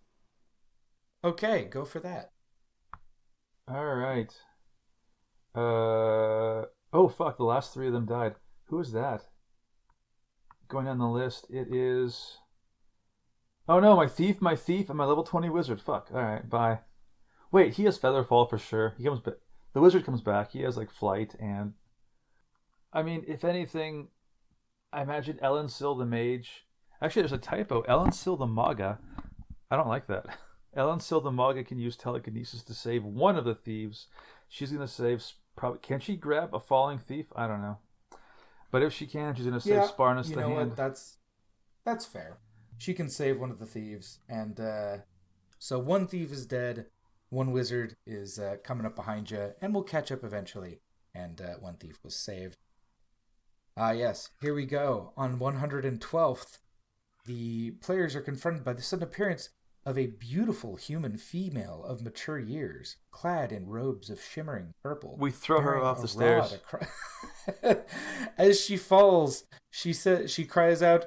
Okay, go for that. All right. Oh fuck! The last 3 of them died. Who is that? Going down the list, it is. Oh no, my thief, and my level 20 wizard. Fuck. All right, bye. Wait, he has featherfall for sure. He comes back. The wizard comes back. He has like flight and. I mean, if anything, I imagine Ellen Sil the mage. Actually, there's a typo. Ellen Sil the maga. I don't like that. Ellen Sil the maga can use telekinesis to save one of the thieves. She's gonna save. Probably. Can she grab a falling thief? I don't know. But if she can, she's gonna save Sparnus the hand. What? That's fair. She can save one of the thieves, and so one thief is dead. One wizard is coming up behind you, and we'll catch up eventually. And one thief was saved. Yes, here we go. On 112th, the players are confronted by the sudden appearance of a beautiful human female of mature years, clad in robes of shimmering purple. We throw her off the stairs. As she falls, she cries out,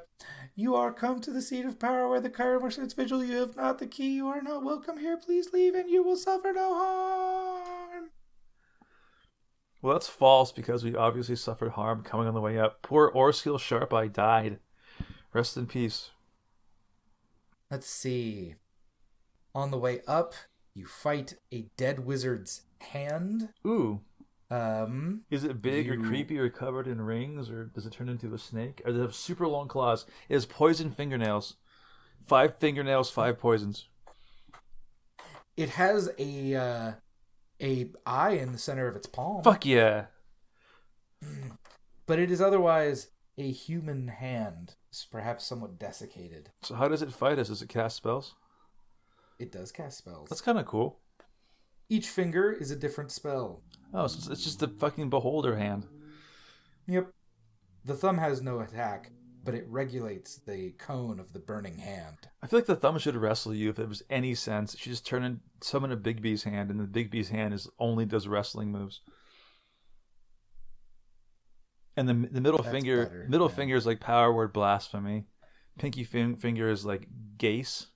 "You are come to the seat of power where the Cheiromar sits vigil. You have not the key. You are not welcome here. Please leave, and you will suffer no harm." Well, that's false because we obviously suffered harm coming on the way up. Poor Orskill Sharpeye died. Rest in peace. Let's see. On the way up, you fight a dead wizard's hand. Ooh. Is it big or creepy or covered in rings, or does it turn into a snake? Or does it have super long claws? It has poison fingernails. 5 fingernails, 5 poisons. It has a eye in the center of its palm. Fuck yeah. But it is otherwise a human hand, perhaps somewhat desiccated. So how does it fight us? Does it cast spells? It does cast spells. That's kind of cool. Each finger is a different spell. Oh, so it's just a fucking beholder hand. Yep. The thumb has no attack, but it regulates the cone of the burning hand. I feel like the thumb should wrestle you if it was any sense. It should just summon a Big B's hand, and the Big B's hand only does wrestling moves. And the middle finger is like power word blasphemy. Pinky finger is like gace.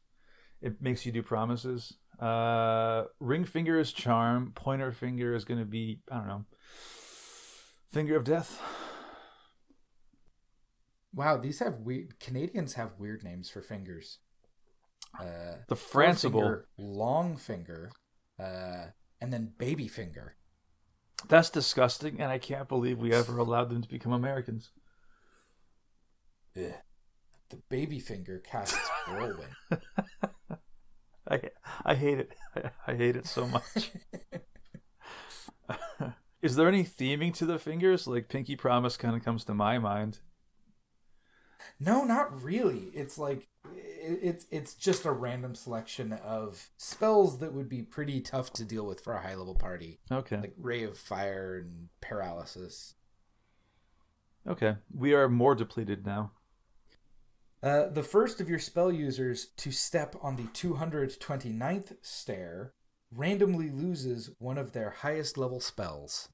It makes you do promises. Ring finger is charm. Pointer finger is going to be, I don't know, finger of death. Wow, these have Canadians have weird names for fingers. The Francible, long finger, and then baby finger. That's disgusting, and I can't believe we ever allowed them to become Americans. Ugh. The baby finger casts whirlwind. I hate it. I hate it so much. Is there any theming to the fingers? Like Pinky Promise kind of comes to my mind. No, not really. It's like it's just a random selection of spells that would be pretty tough to deal with for a high level party. Okay. Like Ray of Fire and Paralysis. Okay. We are more depleted now. The first of your spell users to step on the 229th stair randomly loses one of their highest level spells.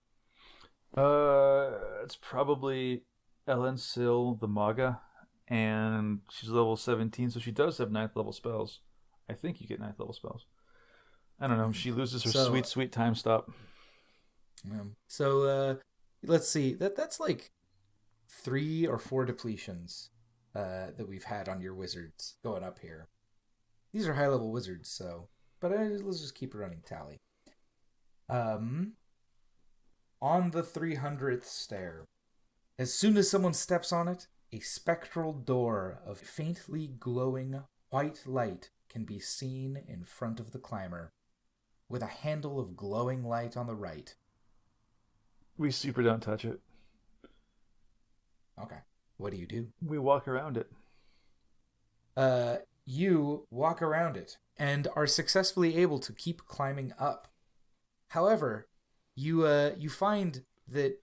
It's probably Ellen Sill the Maga, and she's level 17, so she does have ninth level spells. I think you get ninth level spells. I don't know. She loses her So, sweet time stop. so let's see. That's like 3 or 4 depletions that we've had on your wizards going up here. These are high level wizards, so but let's just keep a running tally. On the 300th stair, as soon as someone steps on it, a spectral door of faintly glowing white light can be seen in front of the climber, with a handle of glowing light on the right. We super don't touch it. Okay. What do? We walk around it. You walk around it and are successfully able to keep climbing up. However, you find that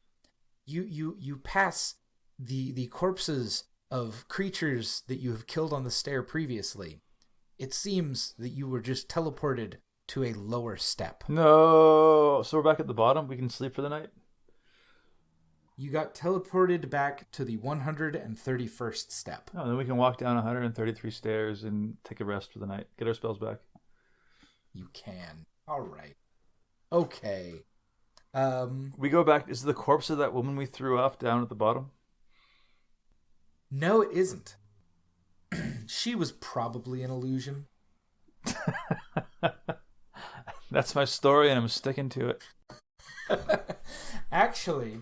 you pass the corpses of creatures that you have killed on the stair previously. It seems that you were just teleported to a lower step. No, so we're back at the bottom. We can sleep for the night. You got teleported back to the 131st step. Oh, then we can walk down 133 stairs and take a rest for the night. Get our spells back. You can. All right. Okay. We go back. Is the corpse of that woman we threw off down at the bottom? No, it isn't. She was probably an illusion. That's my story, and I'm sticking to it. Actually,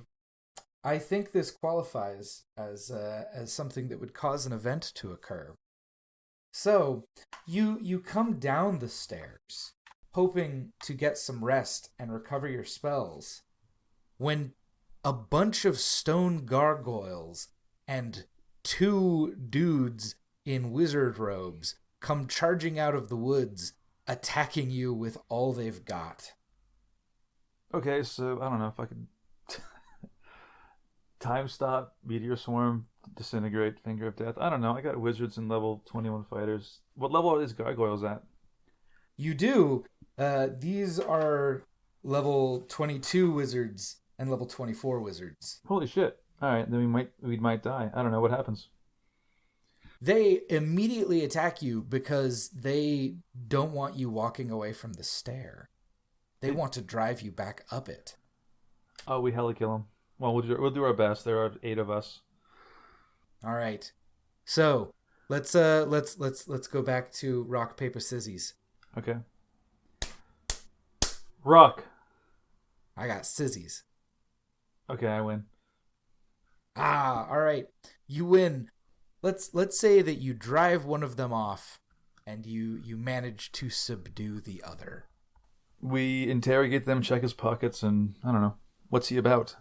I think this qualifies as something that would cause an event to occur. So, you come down the stairs, hoping to get some rest and recover your spells, when a bunch of stone gargoyles and 2 dudes in wizard robes come charging out of the woods, attacking you with all they've got. Okay, so I don't know if I could time stop, meteor swarm, disintegrate, finger of death. I don't know. I got wizards and level 21 fighters. What level is gargoyles at? You do. These are level 22 wizards and level 24 wizards. Holy shit! All right, then we might die. I don't know what happens. They immediately attack you because they don't want you walking away from the stair. They want to drive you back up it. Oh, we hella kill them. Well, we'll do our best. There are 8 of us. All right. So let's go back to rock paper scissors. Okay. Rock. I got scissors. Okay, I win. All right. You win. Let's say that you drive one of them off, and you manage to subdue the other. We interrogate them, check his pockets, and I don't know. What's he about?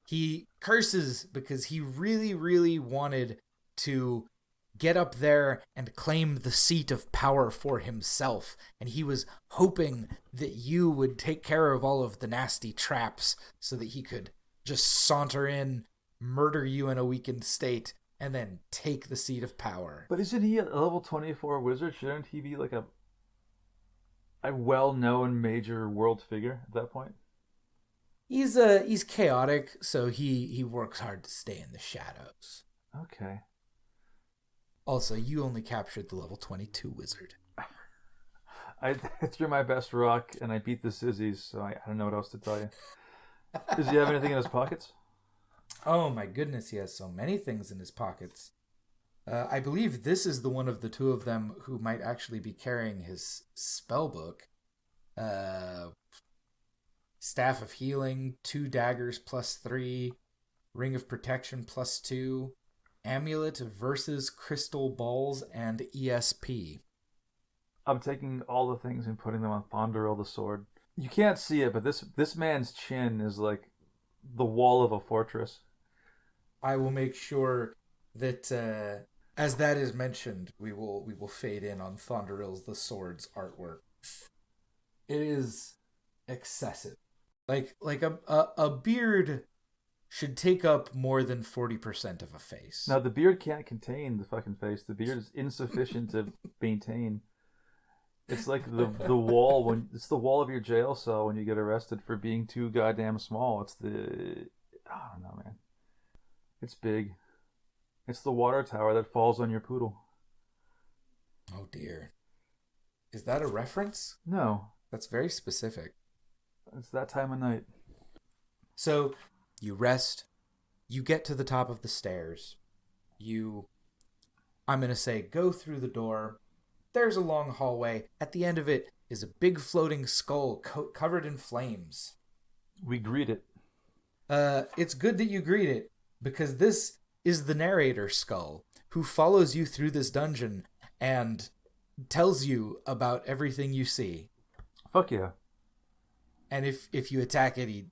He curses because he really, really wanted to get up there and claim the seat of power for himself. And he was hoping that you would take care of all of the nasty traps so that he could just saunter in, murder you in a weakened state, and then take the seat of power. But isn't he a level 24 wizard? Shouldn't he be like a well-known major world figure at that point? He's chaotic, so he works hard to stay in the shadows. Okay. Also, you only captured the level 22 wizard. I threw my best rock and I beat the Sizzies, so I don't know what else to tell you. Does he have anything in his pockets? Oh my goodness, he has so many things in his pockets. I believe this is the one of the 2 of them who might actually be carrying his spell book. Staff of Healing, 2 daggers +3, Ring of Protection +2, Amulet versus Crystal Balls, and ESP. I'm taking all the things and putting them on Thondaril the sword. You can't see it, but this man's chin is like the wall of a fortress. I will make sure that as that is mentioned, we will fade in on Thondaril's the sword's artwork. It is excessive. Like a beard should take up more than 40% of a face. Now, the beard can't contain the fucking face. The beard is insufficient to maintain. It's like the wall it's the wall of your jail cell when you get arrested for being too goddamn small. I don't know, man. It's big. It's the water tower that falls on your poodle. Oh dear. Is that a reference? No. That's very specific. It's that time of night. So, you rest. You get to the top of the stairs. I'm going to say, go through the door. There's a long hallway. At the end of it is a big floating skull covered in flames. We greet it. It's good that you greet it, because this is the narrator skull, who follows you through this dungeon and tells you about everything you see. Fuck yeah. And if you attack it, he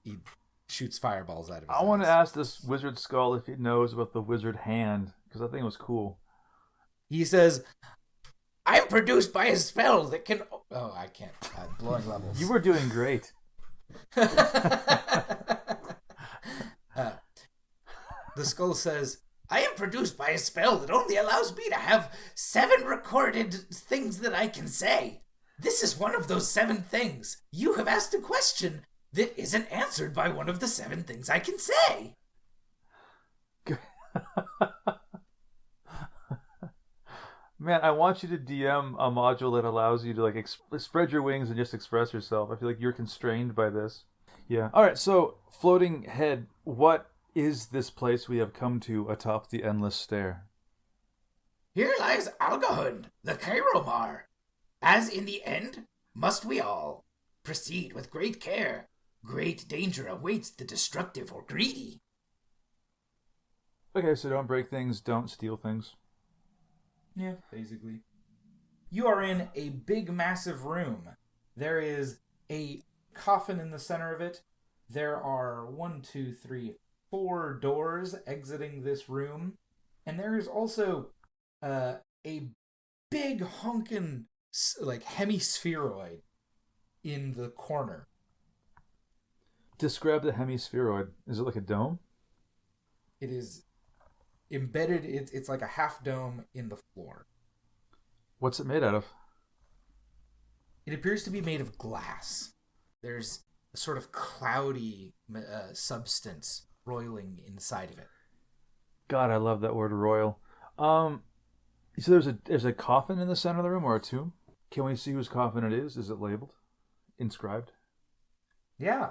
shoots fireballs out of his eyes. I want to ask this wizard skull if he knows about the wizard hand, because I think it was cool. He says, I'm produced by a spell that can... Oh, I can't. Blowing levels. You were doing great. The skull says, I am produced by a spell that only allows me to have 7 recorded things that I can say. This is one of those 7 things. You have asked a question that isn't answered by one of the 7 things I can say. Man, I want you to DM a module that allows you to like spread your wings and just express yourself. I feel like you're constrained by this. Yeah. All right, so floating head, what is this place we have come to atop the Endless Stair? Here lies Aglahund the Cheiromar. As in the end, must we all proceed with great care. Great danger awaits the destructive or greedy. Okay, so don't break things, don't steal things. Yeah, basically. You are in a big, massive room. There is a coffin in the center of it. There are 4 doors exiting this room. And there is also a big honkin' like hemispheroid in the corner. Describe the hemispheroid. Is it like a dome? It is embedded. It's like a half dome in the floor. What's it made out of? It appears to be made of glass. There's a sort of cloudy substance roiling inside of it. God, I love that word, royal. So there's a coffin in the center of the room, or a tomb? Can we see whose coffin it is? Is it labeled? Inscribed? Yeah.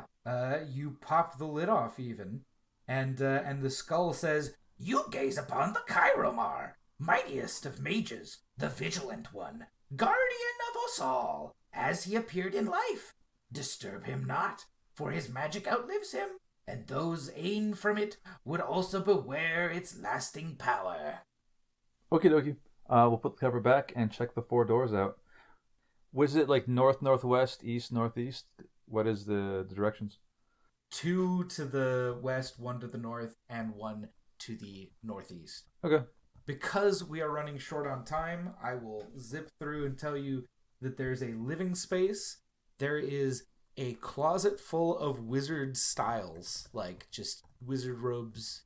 You pop the lid off even, and the skull says, You gaze upon the Cheiromar, mightiest of mages, the vigilant one, guardian of us all, as he appeared in life. Disturb him not, for his magic outlives him, and those ain from it would also beware its lasting power. Okie dokie. We'll put the cover back and check the 4 doors out. Was it like north, northwest, east, northeast? What is the directions? 2 to the west, 1 to the north, and 1 to the northeast. Okay. Because we are running short on time, I will zip through and tell you that there's a living space. There is a closet full of wizard styles, like just wizard robes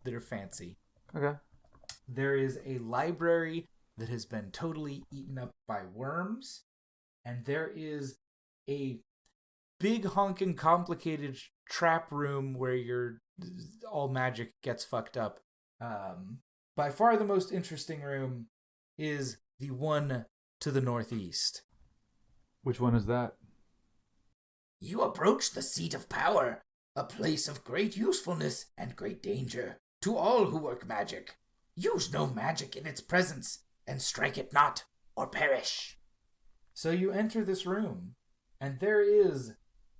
that are fancy. Okay. There is a library that has been totally eaten up by worms. And there is a big honking complicated trap room where all magic gets fucked up. By far the most interesting room is the one to the northeast. Which one is that? You approach the seat of power, a place of great usefulness and great danger to all who work magic. Use no magic in its presence, and strike it not, or perish. So you enter this room, and there is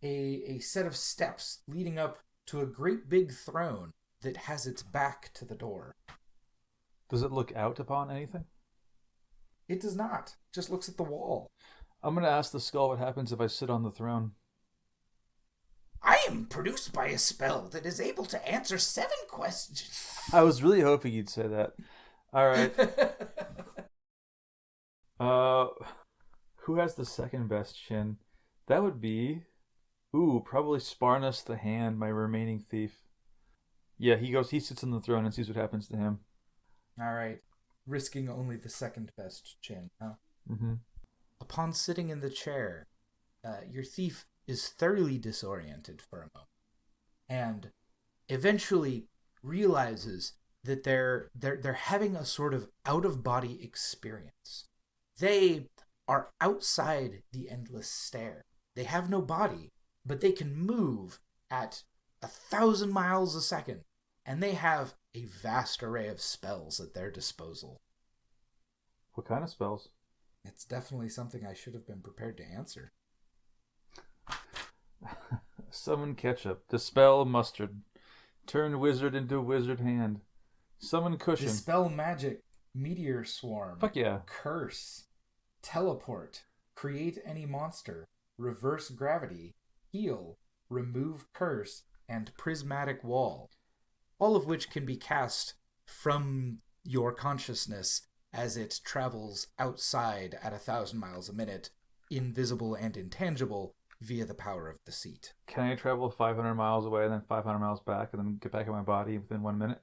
a set of steps leading up to a great big throne that has its back to the door. Does it look out upon anything? It does not. It just looks at the wall. I'm going to ask the skull what happens if I sit on the throne. I am produced by a spell that is able to answer 7 questions. I was really hoping you'd say that. All right. Who has the second best chin? That would be... probably Sparnus the Hand, my remaining thief. Yeah, he sits on the throne and sees what happens to him. All right. Risking only the second best chin, huh? Mm-hmm. Upon sitting in the chair, your thief is thoroughly disoriented for a moment, and eventually realizes that they're having a sort of out of body experience. They are outside the Endless Stair. They have no body, but they can move at 1,000 miles a second, and they have a vast array of spells at their disposal. What kind of spells? It's definitely something I should have been prepared to answer. Summon ketchup. Dispel mustard. Turn wizard into wizard hand. Summon cushion. Dispel magic. Meteor swarm. Fuck yeah. Curse. Teleport. Create any monster. Reverse gravity. Heal. Remove curse. And prismatic wall. All of which can be cast from your consciousness as it travels outside at 1,000 miles a minute, invisible and intangible, via the power of the seat. Can I travel 500 miles away and then 500 miles back and then get back in my body within 1 minute?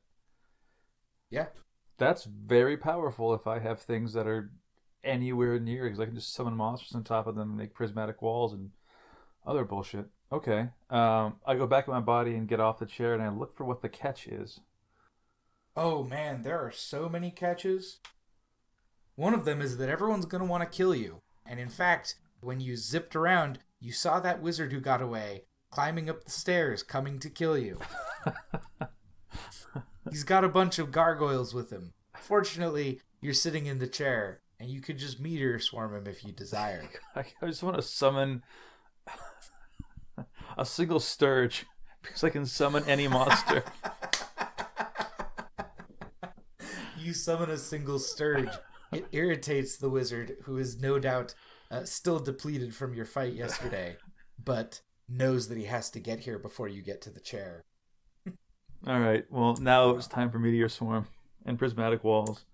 Yeah. That's very powerful if I have things that are anywhere near, because I can just summon monsters on top of them and make prismatic walls and other bullshit. Okay. I go back in my body and get off the chair and I look for what the catch is. Oh man, there are so many catches. One of them is that everyone's going to want to kill you. And in fact, when you zipped around, you saw that wizard who got away, climbing up the stairs, coming to kill you. He's got a bunch of gargoyles with him. Fortunately, you're sitting in the chair, and you could just meteor swarm him if you desire. I just want to summon a single sturge, because I can summon any monster. You summon a single sturge. It irritates the wizard, who is no doubt still depleted from your fight yesterday, but knows that he has to get here before you get to the chair. All right, well, now it's time for Meteor Swarm and Prismatic Walls.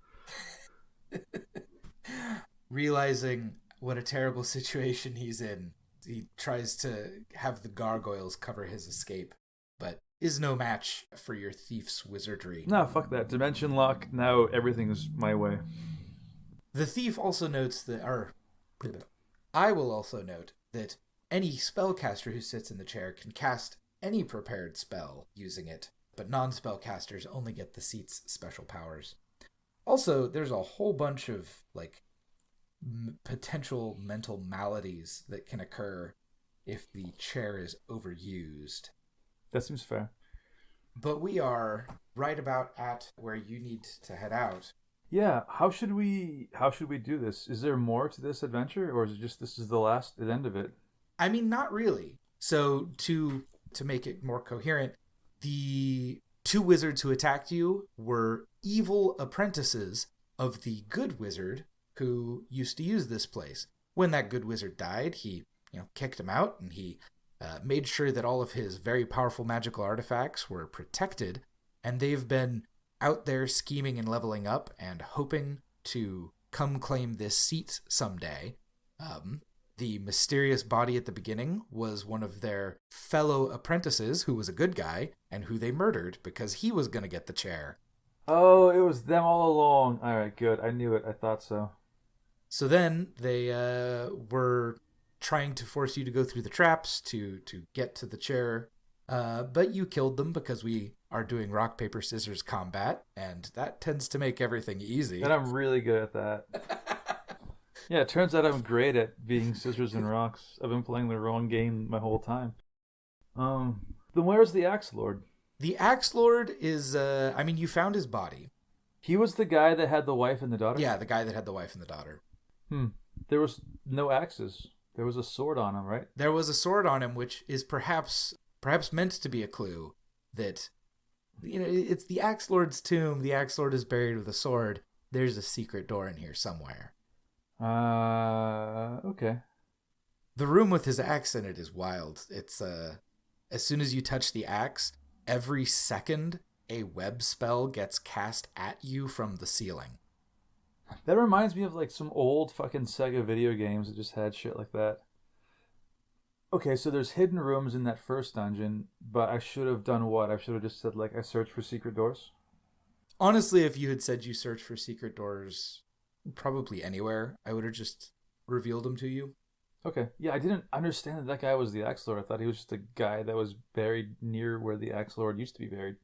Realizing what a terrible situation he's in, he tries to have the gargoyles cover his escape, but is no match for your thief's wizardry. No, fuck that. Dimension lock, now everything is my way. The thief also notes that, I will also note that any spellcaster who sits in the chair can cast any prepared spell using it, but non-spellcasters only get the seat's special powers. Also, there's a whole bunch of, potential mental maladies that can occur if the chair is overused. That seems fair. But we are right about at where you need to head out. Yeah, how should we do this? Is there more to this adventure, or is it just this is the end of it? I mean, not really. So to make it more coherent, the two wizards who attacked you were evil apprentices of the good wizard who used to use this place. When that good wizard died, he kicked him out, and he made sure that all of his very powerful magical artifacts were protected, and they've been out there scheming and leveling up and hoping to come claim this seat someday. The mysterious body at the beginning was one of their fellow apprentices who was a good guy and who they murdered because he was going to get the chair. Oh, it was them all along. All right, good. I knew it. I thought so. So then they were trying to force you to go through the traps to get to the chair. But you killed them because we are doing rock, paper, scissors combat, and that tends to make everything easy. And I'm really good at that. Yeah, it turns out I'm great at being scissors and rocks. I've been playing the wrong game my whole time. Then where's the Axe Lord? The Axe Lord is, you found his body. He was the guy that had the wife and the daughter? Yeah, the guy that had the wife and the daughter. There was no axes. There was a sword on him, right? There was a sword on him, which is perhaps meant to be a clue that, it's the Axe Lord's tomb. The Axe Lord is buried with a sword. There's a secret door in here somewhere. Okay. The room with his axe in it is wild. It's, as soon as you touch the axe, every second a web spell gets cast at you from the ceiling. That reminds me of some old fucking Sega video games that just had shit like that. Okay, so there's hidden rooms in that first dungeon, but I should have done what? I should have just said, like, I search for secret doors? Honestly, if you had said you search for secret doors probably anywhere, I would have just revealed them to you. Okay, yeah, I didn't understand that guy was the Axe Lord. I thought he was just a guy that was buried near where the Axe Lord used to be buried.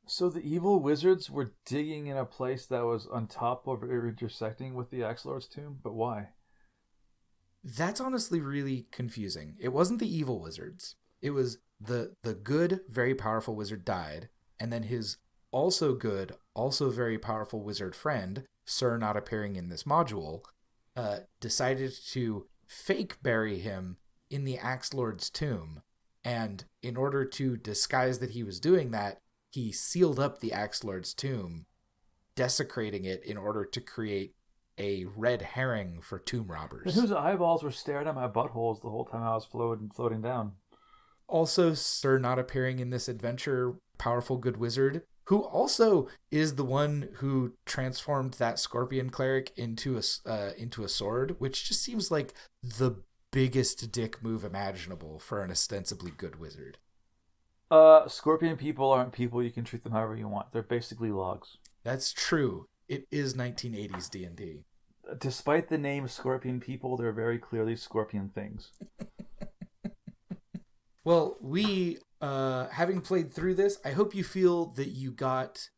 So the evil wizards were digging in a place that was on top of or intersecting with the Axe Lord's tomb, but why? That's honestly really confusing. It wasn't the evil wizards. It was the good, very powerful wizard died, and then his also good, also very powerful wizard friend, Sir not appearing in this module, decided to fake bury him in the Axe Lord's tomb. And in order to disguise that he was doing that, he sealed up the Axe Lord's tomb, desecrating it in order to create a red herring for tomb robbers. And whose eyeballs were staring at my buttholes the whole time I was floating down? Also, Sir not appearing in this adventure, powerful good wizard, who also is the one who transformed that scorpion cleric into a sword, which just seems like the biggest dick move imaginable for an ostensibly good wizard. Scorpion people aren't people. You can treat them however you want. They're basically logs. That's true. It is 1980s D&D. Despite the name Scorpion people, they're very clearly scorpion things. Well, we, having played through this, I hope you feel that you got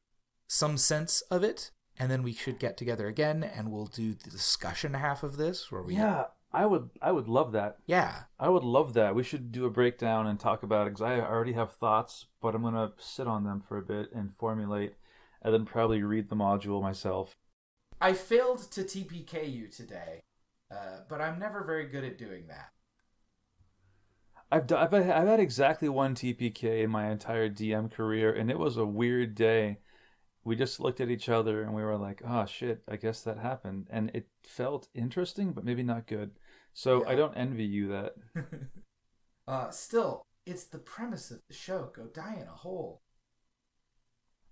some sense of it, and then we should get together again, and we'll do the discussion half of this, where we... Yeah, I would love that. Yeah. I would love that. We should do a breakdown and talk about it, because I already have thoughts, but I'm going to sit on them for a bit and formulate, and then probably read the module myself. I failed to TPK you today, but I'm never very good at doing that. I've had exactly one TPK in my entire DM career, and it was a weird day. We just looked at each other and we were like, "Oh shit, I guess that happened," and it felt interesting, but maybe not good. So yeah. I don't envy you that. Still, it's the premise of the show. Go die in a hole.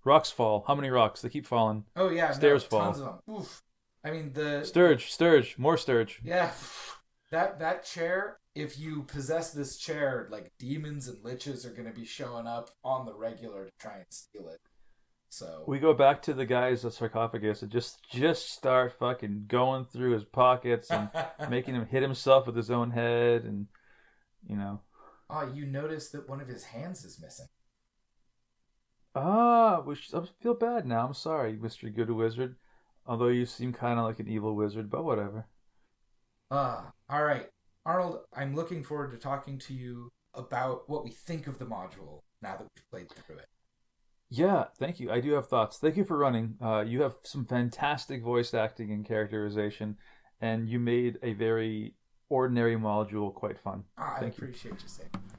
Rocks fall. How many rocks? They keep falling. Oh yeah, stairs fall. Tons of them. Oof. I mean Sturge, more Sturge. Yeah, that chair. If you possess this chair, like demons and liches are going to be showing up on the regular to try and steal it. So we go back to the guy's sarcophagus and just start fucking going through his pockets and making him hit himself with his own head, and you know. Oh, you notice that one of his hands is missing. I feel bad now. I'm sorry, Mr. Good Wizard. Although you seem kind of like an evil wizard, but whatever. All right. Arnold, I'm looking forward to talking to you about what we think of the module now that we've played through it. Yeah, thank you. I do have thoughts. Thank you for running. You have some fantastic voice acting and characterization, and you made a very ordinary module quite fun. I appreciate you saying that.